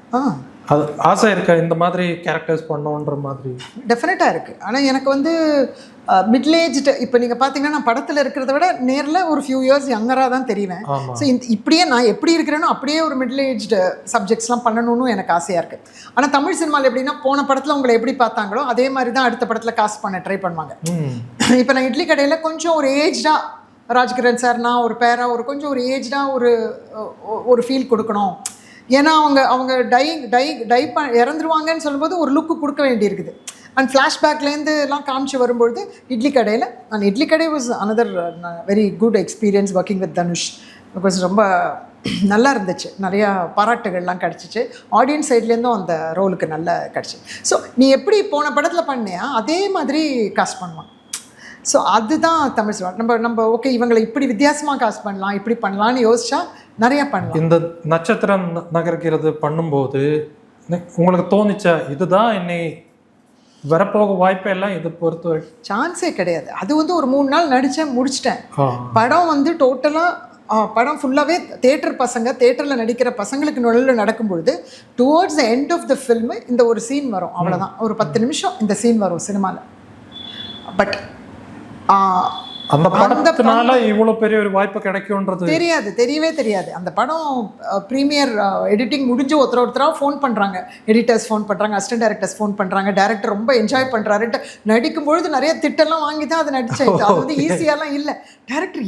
அது ஆசை இருக்கா இந்த மாதிரி கேரக்டர்ஸ் பண்ணோன்ற மாதிரி? டெஃபினட்டாக இருக்குது. ஆனால் எனக்கு வந்து மிடில் ஏஜ்டு, இப்போ நீங்கள் பார்த்தீங்கன்னா நான் படத்தில் இருக்கிறத விட நேரில் ஒரு ஃபியூ இயர்ஸ் யங்கராக தான் தெரிவேன். ஸோ இப்படியே நான் எப்படி இருக்கிறேனோ அப்படியே ஒரு மிடில் ஏஜ்டு சப்ஜெக்ட்ஸ்லாம் பண்ணணும்னு எனக்கு ஆசையாக இருக்குது. ஆனால் தமிழ் சினிமாவில் எப்படின்னா, போன படத்தில் உங்களை எப்படி பார்த்தாங்களோ அதே மாதிரி தான் அடுத்த படத்தில் காஸ்ட் பண்ண ட்ரை பண்ணுவாங்க. இப்போ நான் இட்லி கடையில் கொஞ்சம் ஒரு ஏஜ்டாக ராஜ்கிரண் சார்னா ஒரு பேரா கொஞ்சம் ஒரு ஏஜ்டாக ஒரு ஃபீல் கொடுக்கணும். ஏன்னா அவங்க இறந்துருவாங்கன்னு சொல்லும்போது ஒரு லுக்கு கொடுக்க வேண்டியிருக்குது. அண்ட் ஃப்ளாஷ்பேக்லேருந்துலாம் காமிச்சு வரும்பொழுது இட்லி கடையில், அண்ட் இட்லி கடை was another very good experience working with Dhanush. Because ரொம்ப நல்லா இருந்துச்சு, நிறையா பாராட்டுகள்லாம் கிடச்சிச்சு. ஆடியன்ஸ் சைட்லேருந்தும் அந்த ரோலுக்கு நல்லா கிடச்சி. ஸோ நீ எப்படி போன படத்தில் பண்ணியா அதே மாதிரி காஸ்ட் பண்ணுவான். ஸோ அதுதான் தமிழ் சினிமா. நம்ம ஓகே இவங்களை இப்படி வித்தியாசமாக காஸ்ட் பண்ணலாம், இப்படி பண்ணலான்னு யோசிச்சா நிறையா பண்ணலாம். இந்த நட்சத்திரம் நகர்கிறது பண்ணும்போது உங்களுக்கு தோணுச்சா இதுதான் என்னை வரப்போக வாய்ப்பெல்லாம் இதை பொறுத்த வரைக்கும்? சான்ஸே கிடையாது. அது வந்து ஒரு 3 நாள் நடித்தேன், முடிச்சிட்டேன். படம் வந்து டோட்டலாக படம் ஃபுல்லாகவே தேட்டரில் நடிக்கிற பசங்களுக்கு நடுவில் நடக்கும்பொழுது towards the end of the film இந்த ஒரு சீன் வரும், அவ்வளோதான். ஒரு 10 நிமிஷம் இந்த சீன் வரும் சினிமாவில். பட் அந்த படத்தினால இவ்வளோ பெரிய ஒரு வாய்ப்பு கிடைக்கும்ன்றது தெரியவே தெரியாது. அந்த படம் ப்ரீமியர் எடிட்டிங் முடிஞ்சு ஒருத்தராக ஃபோன் பண்ணுறாங்க, எடிட்டர்ஸ் ஃபோன் பண்ணுறாங்க, அசிஸ்டன்ட் டைரக்டர்ஸ் ஃபோன் பண்ணுறாங்க, டேரக்டர் ரொம்ப என்ஜாய் பண்ணுறாருன்ட்டு. நடிக்கும்பொழுது நிறைய திட்டெல்லாம் வாங்கி தான் அதை நடித்தேன். அது வந்து ஈஸியாலாம் இல்லை. டேரக்டர்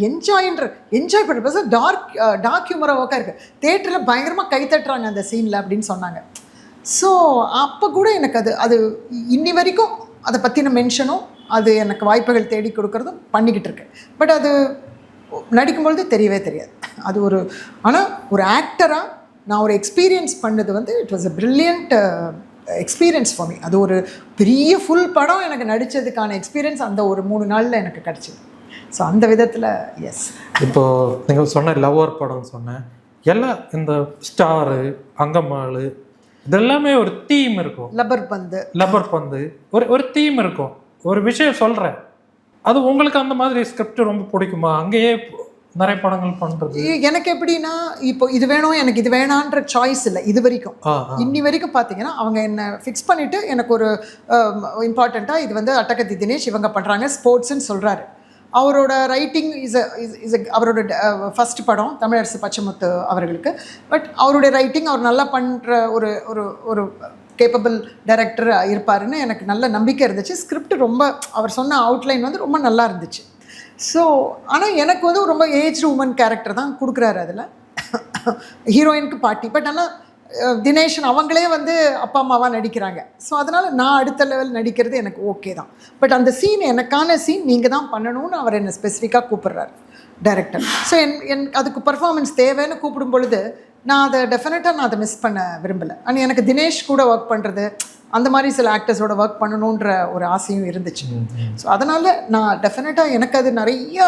என்ஜாய் பண்ணுற டார்க் ஹியூமராக ஒர்க்காக இருக்குது. தேட்டரில் பயங்கரமாக கை தட்டுறாங்க அந்த சீனில் அப்படின்னு சொன்னாங்க. ஸோ அப்போ கூட எனக்கு அது இன்னி வரைக்கும் அதை பற்றின மென்ஷனும், அது எனக்கு வாய்ப்புகள் தேடி கொடுக்கறதும் பண்ணிக்கிட்டு இருக்கேன். பட் அது நடிக்கும்பொழுது தெரியவே தெரியாது. அது ஒரு ஆனால் ஒரு ஆக்டராக நான் ஒரு எக்ஸ்பீரியன்ஸ் பண்ணது வந்து it was a brilliant experience for me. அது ஒரு பெரிய ஃபுல் படம் எனக்கு நடித்ததுக்கான எக்ஸ்பீரியன்ஸ் அந்த ஒரு 3 நாளில் எனக்கு கிடச்சிது. ஸோ அந்த விதத்தில் எஸ். இப்போது நீங்கள் சொன்ன லவ்வர் படம் சொன்னேன், எல்லாம் இந்த ஸ்டாரு, அங்கம்மாள், இதெல்லாமே ஒரு தீம் இருக்கும். லப்பர் பந்து ஒரு தீம் இருக்கும். ஒரு விஷயம் சொல்கிறேன், அது உங்களுக்கு அந்த மாதிரி ஸ்கிரிப்ட் ரொம்ப பிடிக்குமா? அங்கேயே நிறைய படங்கள் பண்ணுறது எனக்கு எப்படின்னா, இப்போ இது வேணும் எனக்கு இது வேணான்ற சாய்ஸ் இல்லை இது வரைக்கும். இன்னி வரைக்கும் பார்த்தீங்கன்னா அவங்க என்னை ஃபிக்ஸ் பண்ணிவிட்டு எனக்கு ஒரு இம்பார்ட்டண்ட்டாக இது வந்து அட்டகத்தி தினேஷ் இவங்க பண்ணுறாங்க ஸ்போர்ட்ஸ்ன்னு சொல்கிறாரு. அவரோட ரைட்டிங் இஸ் அவரோட ஃபஸ்ட் படம் தமிழரசு பச்சைமுத்து அவர்களுக்கு. பட் அவருடைய ரைட்டிங் அவர் நல்லா பண்ணுற ஒரு ஒரு ஒரு கேப்பபிள் டைரக்டர் இருப்பாருன்னு எனக்கு நல்ல நம்பிக்கை இருந்துச்சு. ஸ்கிரிப்ட் ரொம்ப அவர் சொன்ன அவுட்லைன் வந்து ரொம்ப நல்லா இருந்துச்சு. ஸோ ஆனால் எனக்கு வந்து ரொம்ப ஏஜ் உமன் கேரக்டர் தான் கொடுக்குறாரு அதில், ஹீரோயினுக்கு பாட்டி. பட் ஆனால் தினேஷன் அவங்களே வந்து அப்பா அம்மாவாக நடிக்கிறாங்க. ஸோ அதனால் நான் அடுத்த லெவல் நடிக்கிறது எனக்கு ஓகே தான். பட் அந்த சீன் எனக்கான சீன் நீங்கள் தான் பண்ணணும்னு அவர் என்னை ஸ்பெசிஃபிக்காக கூப்பிட்றாரு டைரக்டர். ஸோ அதுக்கு பர்ஃபார்மன்ஸ் தேவைன்னு கூப்பிடும் பொழுது நான் அதை டெஃபினட்டாக நான் அதை மிஸ் பண்ண விரும்பலை. ஆனால் எனக்கு தினேஷ் கூட ஒர்க் பண்ணுறது, அந்த மாதிரி சில ஆக்டர்ஸோட ஒர்க் பண்ணணுன்ற ஒரு ஆசையும் இருந்துச்சு. ஸோ அதனால் நான் டெஃபினட்டாக எனக்கு அது நிறையா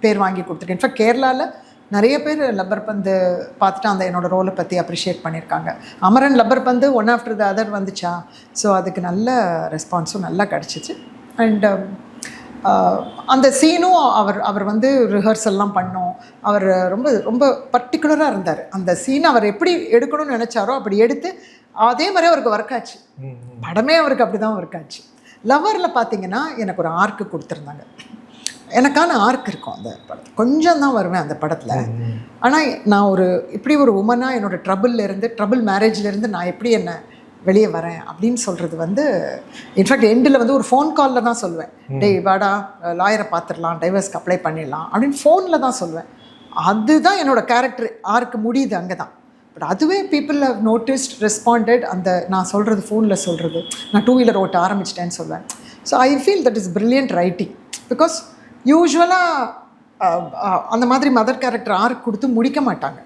பேர் வாங்கி கொடுத்துருக்கேன். இன்ஃபேக்ட் கேரளாவில் நிறைய பேர் லப்பர் பந்து பார்த்துட்டு அந்த என்னோடய ரோலை பற்றி அப்ரிஷியேட் பண்ணியிருக்காங்க. அமரன் லப்பர் பந்து ஒன் ஆஃப்டர் த அதர் வந்துச்சா, ஸோ அதுக்கு நல்ல ரெஸ்பான்ஸும் நல்லா கிடச்சிச்சு. அண்ட் அந்த சீனும் அவர் வந்து ரிஹர்சல்லாம் பண்ணோம். அவர் ரொம்ப ரொம்ப பர்டிகுலராக இருந்தார். அந்த சீன் அவர் எப்படி எடுக்கணும்னு நினச்சாரோ அப்படி எடுத்து அதே மாதிரி அவருக்கு ஒர்க் ஆச்சு. படமே அவருக்கு அப்படி தான் ஒர்க் ஆச்சு. லவ்வரில் பார்த்தீங்கன்னா எனக்கு ஒரு ஆர்க்கு கொடுத்துருந்தாங்க. எனக்கான ஆர்க் இருக்கும் அந்த படத்தில், கொஞ்சம் தான் வருவேன் அந்த படத்தில். ஆனால் நான் இப்படி ஒரு உமனாக என்னோடய ட்ரபிள் மேரேஜ்லேருந்து நான் எப்படி என்ன வெளியே வரேன் அப்படின்னு சொல்கிறது வந்து இன்ஃபேக்ட் எண்டில் வந்து ஒரு ஃபோன் காலில் தான் சொல்லுவேன். டேய் வாடா லாயரை பார்த்துடலாம், டைவர்ஸ்க்கு அப்ளை பண்ணிடலாம் அப்படின்னு ஃபோனில் தான் சொல்லுவேன். அதுதான் என்னோடய கேரக்டர் ஆர்க்கு முடியுது அங்கே தான். பட் அதுவே பீப்புள் ஹவ் நோட்டிஸ்ட், ரெஸ்பாண்டட். அந்த நான் சொல்கிறது ஃபோனில் சொல்கிறது, நான் 2 வீலர் ஓட்ட ஆரம்பிச்சிட்டேன்னு சொல்வேன். So I feel that is brilliant writing. Because யூஸ்வலாக அந்த மாதிரி மதர் கேரக்டர் ஆர்க் கொடுத்து முடிக்க மாட்டாங்க.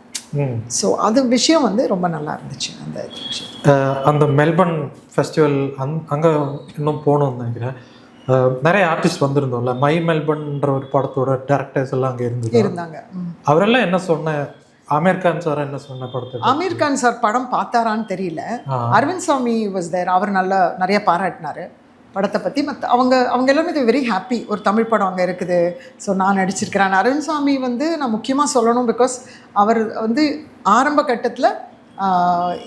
ஸோ அது விஷயம் வந்து ரொம்ப நல்லா இருந்துச்சு. அந்த விஷயம் அந்த மெல்பர்ன் ஃபெஸ்டிவல் அங்கே இன்னும் போகணும்னு நினைக்கிறேன். நிறைய ஆர்டிஸ்ட் வந்திருந்தோம்ல, மை மெல்பர்ன்ற ஒரு படத்தோட டேரக்டர்ஸ் எல்லாம் அங்கே இருந்தாங்க. அவரெல்லாம் என்ன சொன்ன, ஆமீர் கான் சார் என்ன சொன்ன படத்தை? ஆமீர் கான் சார் படம் பார்த்தாரான்னு தெரியல. அரவிந்த் சாமி வாஸ் தேர். அவர் நிறைய பாராட்டினார் படத்தை பற்றி. மற்ற அவங்க எல்லாமே இது வெரி ஹாப்பி, ஒரு தமிழ் படம் அங்கே இருக்குது, ஸோ நான் நடிச்சிருக்கிறேன். அரவிந்த் சாமி வந்து நான் முக்கியமாக சொல்லணும், பிகாஸ் அவர் வந்து ஆரம்ப கட்டத்தில்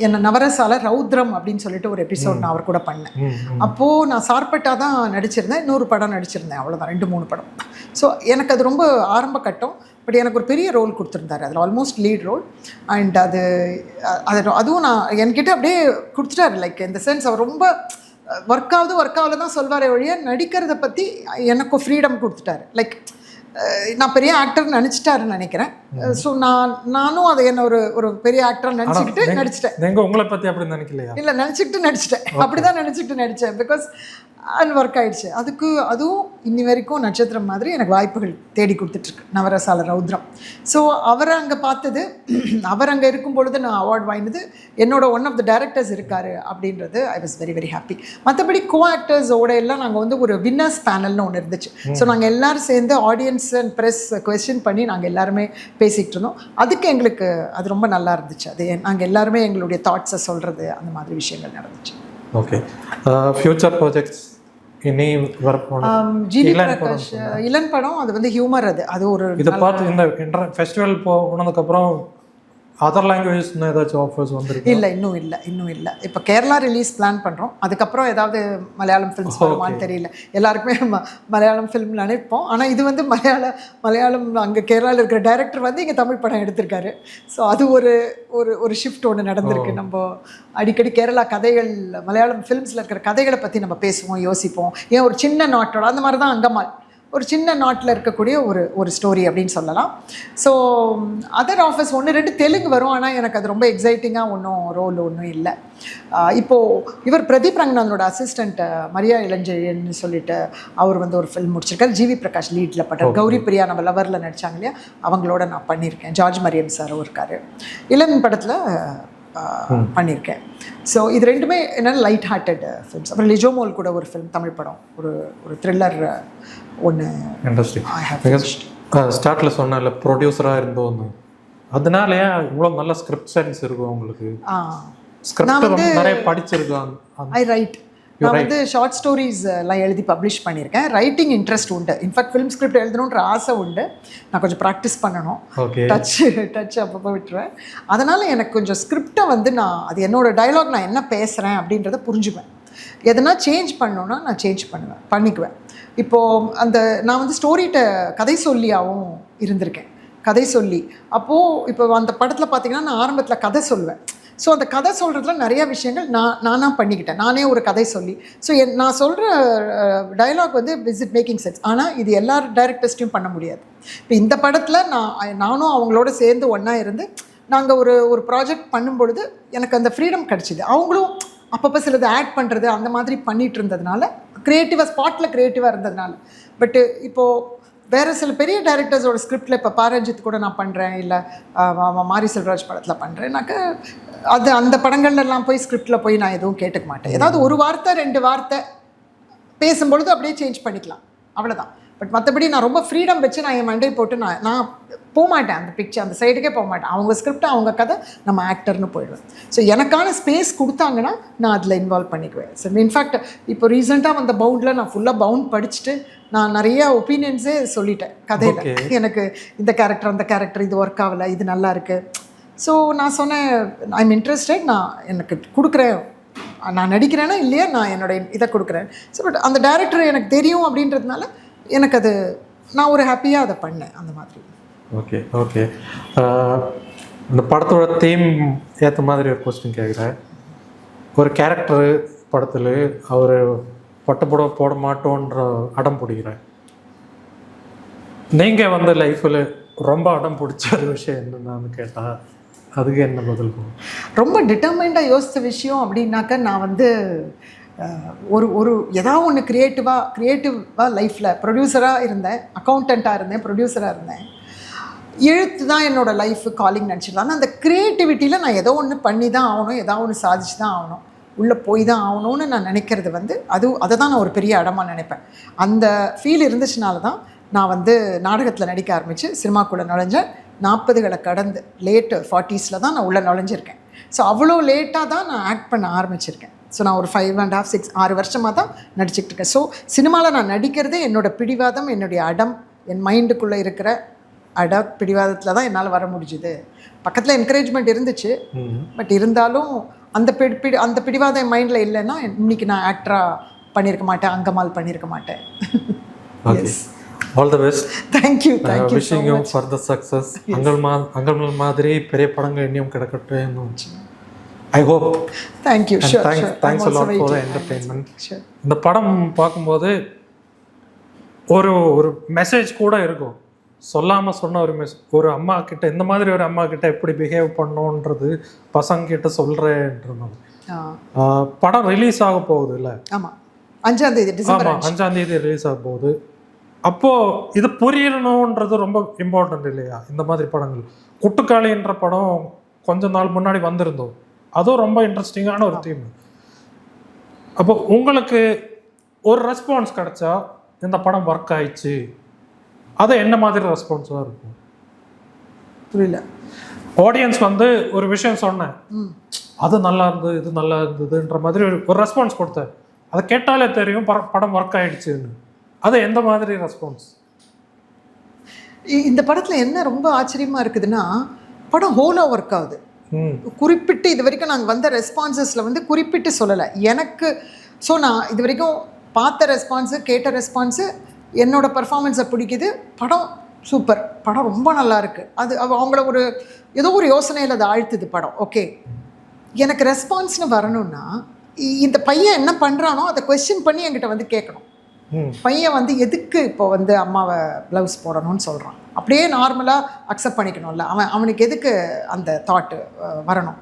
என்னை நவரசால ரௌத்ரம் அப்படின்னு சொல்லிட்டு ஒரு எபிசோட் நான் அவர் கூட பண்ணேன். அப்போது நான் சார்பட்டா தான் நடிச்சிருந்தேன், இன்னொரு படம் நடிச்சிருந்தேன், அவ்வளோதான், 2-3 படம். ஸோ எனக்கு அது ரொம்ப ஆரம்ப கட்டம். பட் எனக்கு ஒரு பெரிய ரோல் கொடுத்துருந்தாரு அதில், ஆல்மோஸ்ட் லீட் ரோல். அண்ட் அதுவும் நான் என்கிட்ட அப்படியே கொடுத்துட்டாரு. லைக் இந்த சென்ஸ் அவர் ரொம்ப ஒர்க் ஆகுது தான் சொல்வாரே ஒழிய நடிக்கிறத பற்றி எனக்கு ஃப்ரீடம் கொடுத்துட்டாரு. லைக் நான் பெரிய ஆக்டர்னு நினச்சிட்டாருன்னு நினைக்கிறேன். ஸோ நானும் அதை என்ன ஒரு பெரிய ஆக்டர் நினச்சிக்கிட்டு நடிச்சிட்டேன். நீங்கள் உங்களை பற்றி அப்படி நினைக்கலையா? இல்லை, நினச்சிக்கிட்டு நடிச்சிட்டேன். அப்படி தான் நினச்சிக்கிட்டு நடித்தேன். பிகாஸ் அது ஒர்க் ஆகிடுச்சு. அதுவும் இன்னி வரைக்கும் நட்சத்திரம் மாதிரி எனக்கு வாய்ப்புகள் தேடி கொடுத்துட்ருக்கு நவரசால ரௌத்ரம். ஸோ அவரை அங்கே பார்த்தது, அவர் அங்கே இருக்கும் பொழுது நான் அவார்ட் வாங்கினது, என்னோட ஒன் ஆஃப் த டைரக்டர்ஸ் இருக்கார் அப்படின்றது ஐ வாஸ் வெரி வெரி ஹாப்பி. மற்றபடி கோ ஆக்டர்ஸோட எல்லாம் நாங்கள் வந்து ஒரு வின்னர்ஸ் பேனல்னு ஒன்று இருந்துச்சு. ஸோ நாங்கள் எல்லோரும் சேர்ந்து ஆடியன்ஸ் அண்ட் ப்ரெஸ் கொஸ்டின் பண்ணி நாங்கள் எல்லாருமே பேசிகிட்டு இருந்தோம். அதுக்கு எங்களுக்கு அது ரொம்ப நல்லா இருந்துச்சு. அது நாங்கள் எல்லாருமே எங்களுடைய தாட்ஸை சொல்கிறது, அந்த மாதிரி விஷயங்கள் நடந்துச்சு. ஓகே, ஃபியூச்சர் ப்ராஜெக்ட்ஸ் இனி வரப்போன ஜிவி பிரகாஷ் இளன் படம், அது வந்து ஹியூமர். அது ஒரு இதை பார்த்து இந்த ஃபெஸ்டிவல் போனதுக்கப்புறம் அதர் லாங்குவேஜ் ஏதாச்சும் ஆஃபர்ஸ் வந்துருக்கு? இல்லை, இன்னும் இல்லை. இப்போ கேரளா ரிலீஸ் பிளான் பண்ணுறோம். அதுக்கப்புறம் ஏதாவது மலையாளம் ஃபிலிம்ஸ் வருமானு தெரியல. எல்லாருக்குமே மலையாளம் ஃபிலிம் நினைப்போம். ஆனால் இது வந்து மலையாளம் அங்கே கேரளாவில் இருக்கிற டைரக்டர் வந்து இங்கே தமிழ் படம் எடுத்திருக்காரு. ஸோ அது ஒரு ஷிஃப்ட் ஒன்று நடந்திருக்கு. நம்ம அடிக்கடி கேரளா கதைகள், மலையாளம் ஃபிலிம்ஸில் இருக்கிற கதைகளை பற்றி நம்ம பேசுவோம், யோசிப்போம். ஏன் ஒரு சின்ன நாட்டோட அந்த மாதிரி தான் அங்கம்மாள் ஒரு சின்ன நாட்டில் இருக்கக்கூடிய ஒரு ஸ்டோரி அப்படின்னு சொல்லலாம். ஸோ அதர் ஆஃபர்ஸ் 1-2 தெலுங்கு வரும், ஆனால் எனக்கு அது ரொம்ப எக்ஸைட்டிங்காக ரோல் ஒன்றும் இல்லை. இப்போது இவர் பிரதீப் ரங்கநாதனோட அசிஸ்டண்ட் மரியா இளஞ்செழியன்னு சொல்லிட்டு அவர் வந்து ஒரு ஃபில்ம் முடிச்சிருக்காரு. ஜிவி பிரகாஷ் லீடில் பட்டார். கௌரி பிரியா நம்ம லவரில் நடித்தாங்க இல்லையா, அவங்களோட நான் பண்ணியிருக்கேன். ஜார்ஜ் மரியன் சாரும் இருக்கார். இளன் படத்தில் பண்ணியிருக்கேன். ஸோ இது ரெண்டுமே என்னென்ன லைட் ஹார்ட்டட் ஃபிலிம்ஸ். அப்புறம் லிஜோமோல் கூட ஒரு ஃபிலிம், தமிழ் படம், ஒரு த்ரில்லர் ஒன்று. இன்ட்ரெஸ்டிங். ஸ்டார்ட்டில் சொன்னல ப்ரொடியூசராக இருந்தோன்னு, அதனாலயே இவ்வளோ நல்ல ஸ்கிரிப்ட் சென்ஸ் இருக்கும் உங்களுக்கு. ஸ்கிரிப்ட் நிறைய படிச்சிருக்கோம். ஐ ரைட். நான் வந்து ஷார்ட் ஸ்டோரிஸ் எல்லாம் எழுதி பப்ளிஷ் பண்ணியிருக்கேன். ரைட்டிங் இன்ட்ரெஸ்ட் உண்டு. இன்ஃபேக்ட் ஃபிலிம் ஸ்கிரிப்ட் எழுதணுன்ற ஆசை உண்டு. நான் கொஞ்சம் ப்ராக்டிஸ் பண்ணணும். டச் அப்பப்போ விட்டுருவேன். அதனால் எனக்கு கொஞ்சம் ஸ்கிரிப்டை வந்து நான் அது என்னோட டயலாக், நான் என்ன பேசுகிறேன் அப்படின்றத புரிஞ்சுக்குவேன். எதனா சேஞ்ச் பண்ணணுன்னா நான் சேஞ்ச் பண்ணிக்குவேன். இப்போது நான் வந்து ஸ்டோரிகிட்ட கதை சொல்லியாகவும் இருந்திருக்கேன். கதை சொல்லி அப்போது இப்போ அந்த படத்தில் பார்த்திங்கன்னா நான் ஆரம்பத்தில் கதை சொல்லுவேன். ஸோ அந்த கதை சொல்கிறதுல நிறைய விஷயங்கள் நானாக பண்ணிக்கிட்டேன். நானே ஒரு கதை சொல்லி, ஸோ நான் சொல்கிற டயலாக் வந்து இஸ் இட் மேக்கிங் சென்ஸ். ஆனால் இது எல்லா டைரக்டர்ஸ்ட்டையும் பண்ண முடியாது. இப்போ இந்த படத்தில் நானும் அவங்களோட சேர்ந்து ஒன்றா இருந்து நாங்கள் ஒரு ப்ராஜெக்ட் பண்ணும்பொழுது எனக்கு அந்த ஃப்ரீடம் கிடச்சிது. அவங்களும் அப்பப்போ சிலது ஆட் பண்ணுறது அந்த மாதிரி பண்ணிகிட்டு இருந்ததுனால, க்ரியேட்டிவாக ஸ்பாட்டில் க்ரியேட்டிவாக இருந்ததுனால. பட்டு இப்போது வேறு சில பெரிய டைரக்டர்ஸோட ஸ்கிரிப்டில் இப்போ பாரஞ்சித் கூட நான் பண்ணுறேன், இல்லை மாரி செல்வராஜ் படத்தில் பண்ணுறேன்னாக்க அது அந்த படங்கள்லாம் போய் ஸ்கிரிப்டில் போய் நான் எதுவும் கேட்டுக்க மாட்டேன். ஏதாவது ஒரு வார்த்தை 2 வார்த்தை பேசும்பொழுது அப்படியே சேஞ்ச் பண்ணிக்கலாம், அவ்வளோதான். பட் மற்றபடி நான் ரொம்ப ஃப்ரீடம் வச்சு நான் என் மண்டை போட்டு நான் போக மாட்டேன். அந்த பிக்சர் அந்த சைடுக்கே போக மாட்டேன். அவங்க ஸ்கிரிப்ட், அவங்க கதை, நம்ம ஆக்டர்னு போயிடுவேன். ஸோ எனக்கான ஸ்பேஸ் கொடுத்தாங்கன்னா நான் அதில் இன்வால்வ் பண்ணிக்குவேன். ஸோ இன்ஃபேக்ட் இப்போ ரீசெண்டாக வந்த பவுண்டில் நான் ஃபுல்லாக பவுண்ட் படிச்சுட்டு நான் நிறைய ஒப்பீனியன்ஸே சொல்லிட்டேன் கதையில். எனக்கு இந்த கேரக்டர் அந்த கேரக்டர் இது ஒர்க் ஆகலை, இது நல்லா இருக்குது. ஸோ நான் சொன்னேன் ஐ எம் இன்ட்ரெஸ்டட், நான் எனக்கு கொடுக்குறேன், நான் நடிக்கிறேன்னா இல்லையா நான் என்னோடய இதை கொடுக்குறேன். ஸோ பட் அந்த டைரக்டர் எனக்கு தெரியும் அப்படின்றதுனால எனக்கு அது நான் ஒரு ஹாப்பியாக அதை பண்ணேன் அந்த மாதிரி. Okay okay. இந்த படத்தோட தீம் ஏற்ற மாதிரி ஒரு கொஸ்டின் கேட்குறேன். ஒரு கேரக்டரு படத்தில் அவர் பட்டப்புடவை போட மாட்டோன்ற அடம் பிடிக்கிறேன். நீங்கள் வந்து லைஃப்பில் ரொம்ப அடம் பிடிச்ச ஒரு விஷயம் என்னன்னு கேட்டால் அதுக்கு என்ன பதில்? ரொம்ப டிட்டர்மைண்டாக யோசித்த விஷயம் அப்படின்னாக்க நான் வந்து ஒரு ஏதாவது ஒன்று க்ரியேட்டிவாக லைஃப்பில் ப்ரொடியூசராக இருந்தேன், அக்கௌண்டண்ட்டாக இருந்தேன், ப்ரொடியூசராக இருந்தேன். எழுத்து தான் என்னோடய லைஃப் காலிங் நினச்சிடலாம். ஆனால் அந்த க்ரியேட்டிவிட்டியில் நான் ஏதோ ஒன்று பண்ணி தான் ஆகணும், ஏதோ ஒன்று சாதிச்சு தான் ஆகணும், உள்ளே போய் தான் ஆகணும்னு நான் நினைக்கிறது வந்து அதை தான் நான் ஒரு பெரிய இடமாக நினைப்பேன். அந்த ஃபீல் இருந்துச்சுனால தான் நான் வந்து நாடகத்தில் நடிக்க ஆரம்பித்து சினிமாக்குள்ளே நுழைஞ்சேன். 40களை கடந்து லேட் 40s தான் நான் உள்ளே நுழைஞ்சிருக்கேன். ஸோ அவ்வளோ லேட்டாக தான் நான் ஆக்ட் பண்ண ஆரம்பிச்சிருக்கேன். ஸோ நான் ஒரு 5.5, 6 வருஷமாக தான் நடிச்சுக்கிட்டு இருக்கேன். ஸோ சினிமாவில் நான் நடிக்கிறதே என்னோடய பிடிவாதம், என்னுடைய அடம், என் மைண்டுக்குள்ளே இருக்கிற பிடிவாதத்தில் தான் என்னால் வர முடிஞ்சுது. பக்கத்தில் என்கரேஜ்மெண்ட் இருந்துச்சு, பட் இருந்தாலும் அந்த பிடிவாதம் என் மைண்டில் இல்லைன்னா இன்றைக்கி நான் ஆக்டராக பண்ணியிருக்க மாட்டேன், அங்கமால் பண்ணியிருக்க மாட்டேன். Yes, all the best. Thank you. Wishing you for the success. அங்கல் மாதிரி பெரிய படங்கள் இன்னும் கிடைக்கட்டும். I hope. Thank you. Thanks a lot for the entertainment. இந்த படம் பார்க்கும்போது ஒரு மெசேஜ் கூட இருக்கும், சொல்லாமல் சொன்ன ஒரு மெசேஜ். ஒரு அம்மா கிட்ட, இந்த மாதிரி ஒரு அம்மா கிட்ட எப்படி பிஹேவ் பண்ணணுன்றது பசங்க கிட்ட சொல்கிறேன்ற மாதிரி. படம் ரிலீஸ் ஆக போகுது இல்லை? ஆமாம், 5ஆம் தேதி டிசம்பர். ஆமாம், 5ஆம் தேதி ரிலீஸ் ஆக போகுது. அப்போது இது புரியணுன்றது ரொம்ப இம்பார்ட்டன்ட் இல்லையா? இந்த மாதிரி படங்கள். குட்டுக்காளின்ற படம் கொஞ்ச நாள் முன்னாடி வந்திருந்தோம், அதுவும் ரொம்ப இன்ட்ரெஸ்டிங்கான ஒரு தீம். அப்போ உங்களுக்கு ஒரு ரெஸ்பான்ஸ் கிடைச்சா இந்த படம் ஒர்க் ஆயிடுச்சு, அது என்ன மாதிரி ரெஸ்பான்ஸாக இருக்கும்? புரியல. ஆடியன்ஸ் வந்து ஒரு விஷயம் சொன்னேன், அது நல்லா இருந்தது, இது நல்லா இருந்ததுன்ற மாதிரி ஒரு ரெஸ்பான்ஸ் கொடுத்தேன். அதை கேட்டாலே தெரியும் படம் ஒர்க் ஆயிடுச்சுன்னு. அது எந்த மாதிரி ரெஸ்பான்ஸ்? இந்த படத்தில் என்ன ரொம்ப ஆச்சரியமாக இருக்குதுன்னா, படம் ஹோலாக ஒர்க் ஆகுது. குறிப்பிட்டு இது வரைக்கும் நாங்கள் வந்த ரெஸ்பான்சஸில் வந்து குறிப்பிட்டு சொல்லலை எனக்கு. ஸோ நான் இது வரைக்கும் பார்த்த ரெஸ்பான்ஸு, கேட்ட ரெஸ்பான்ஸு, என்னோட பர்ஃபார்மன்ஸை பிடிக்குது. படம் சூப்பர், படம் ரொம்ப நல்லா இருக்குது. அது அவங்கள ஏதோ ஒரு யோசனையில் அதை ஆழ்த்துது படம். ஓகே, எனக்கு ரெஸ்பான்ஸ்னு வரணும்னா இந்த பையன் என்ன பண்ணுறானோ அதை கொஸ்டின் பண்ணி என்கிட்ட வந்து கேட்கணும். பையன் வந்து எதுக்கு இப்போ வந்து அம்மாவை ப்ளவுஸ் போடணும்னு சொல்கிறான். அப்படியே நார்மலாக அக்செப்ட் பண்ணிக்கணும்ல. அவனுக்கு எதுக்கு அந்த தாட்டு வரணும்?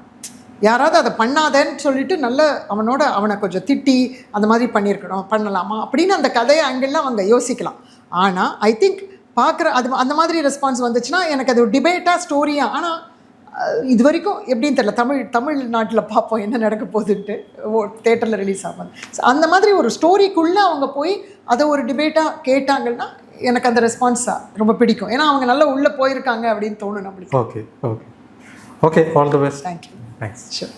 யாராவது அதை பண்ணாதேன்னு சொல்லிட்டு அவனை கொஞ்சம் திட்டி அந்த மாதிரி பண்ணலாமா அப்படின்னு அந்த கதையை அங்கெல்லாம் அவங்க யோசிக்கலாம். ஆனால் ஐ திங்க் அந்த மாதிரி ரெஸ்பான்ஸ் வந்துச்சுன்னா எனக்கு அது ஒரு டிபேட்டாக ஸ்டோரியாக. ஆனால் இது வரைக்கும் எப்படின்னு தெரியல, தமிழ்நாட்டில் பார்ப்போம் என்ன நடக்க போகுதுன்ட்டு தேட்டரில் ரிலீஸ் ஆகும். அந்த மாதிரி ஒரு ஸ்டோரிக்குள்ளே அவங்க போய் அதை ஒரு டிபேட்டாக கேட்டாங்கன்னா எனக்கு அந்த ரெஸ்பான்ஸ் ரொம்ப பிடிக்கும். ஏன்னா அவங்க நல்லா உள்ளே போயிருக்காங்க அப்படின்னு தோணும் நம்மளுக்கு. Okay, all the best. Thank you. Thanks. Sure.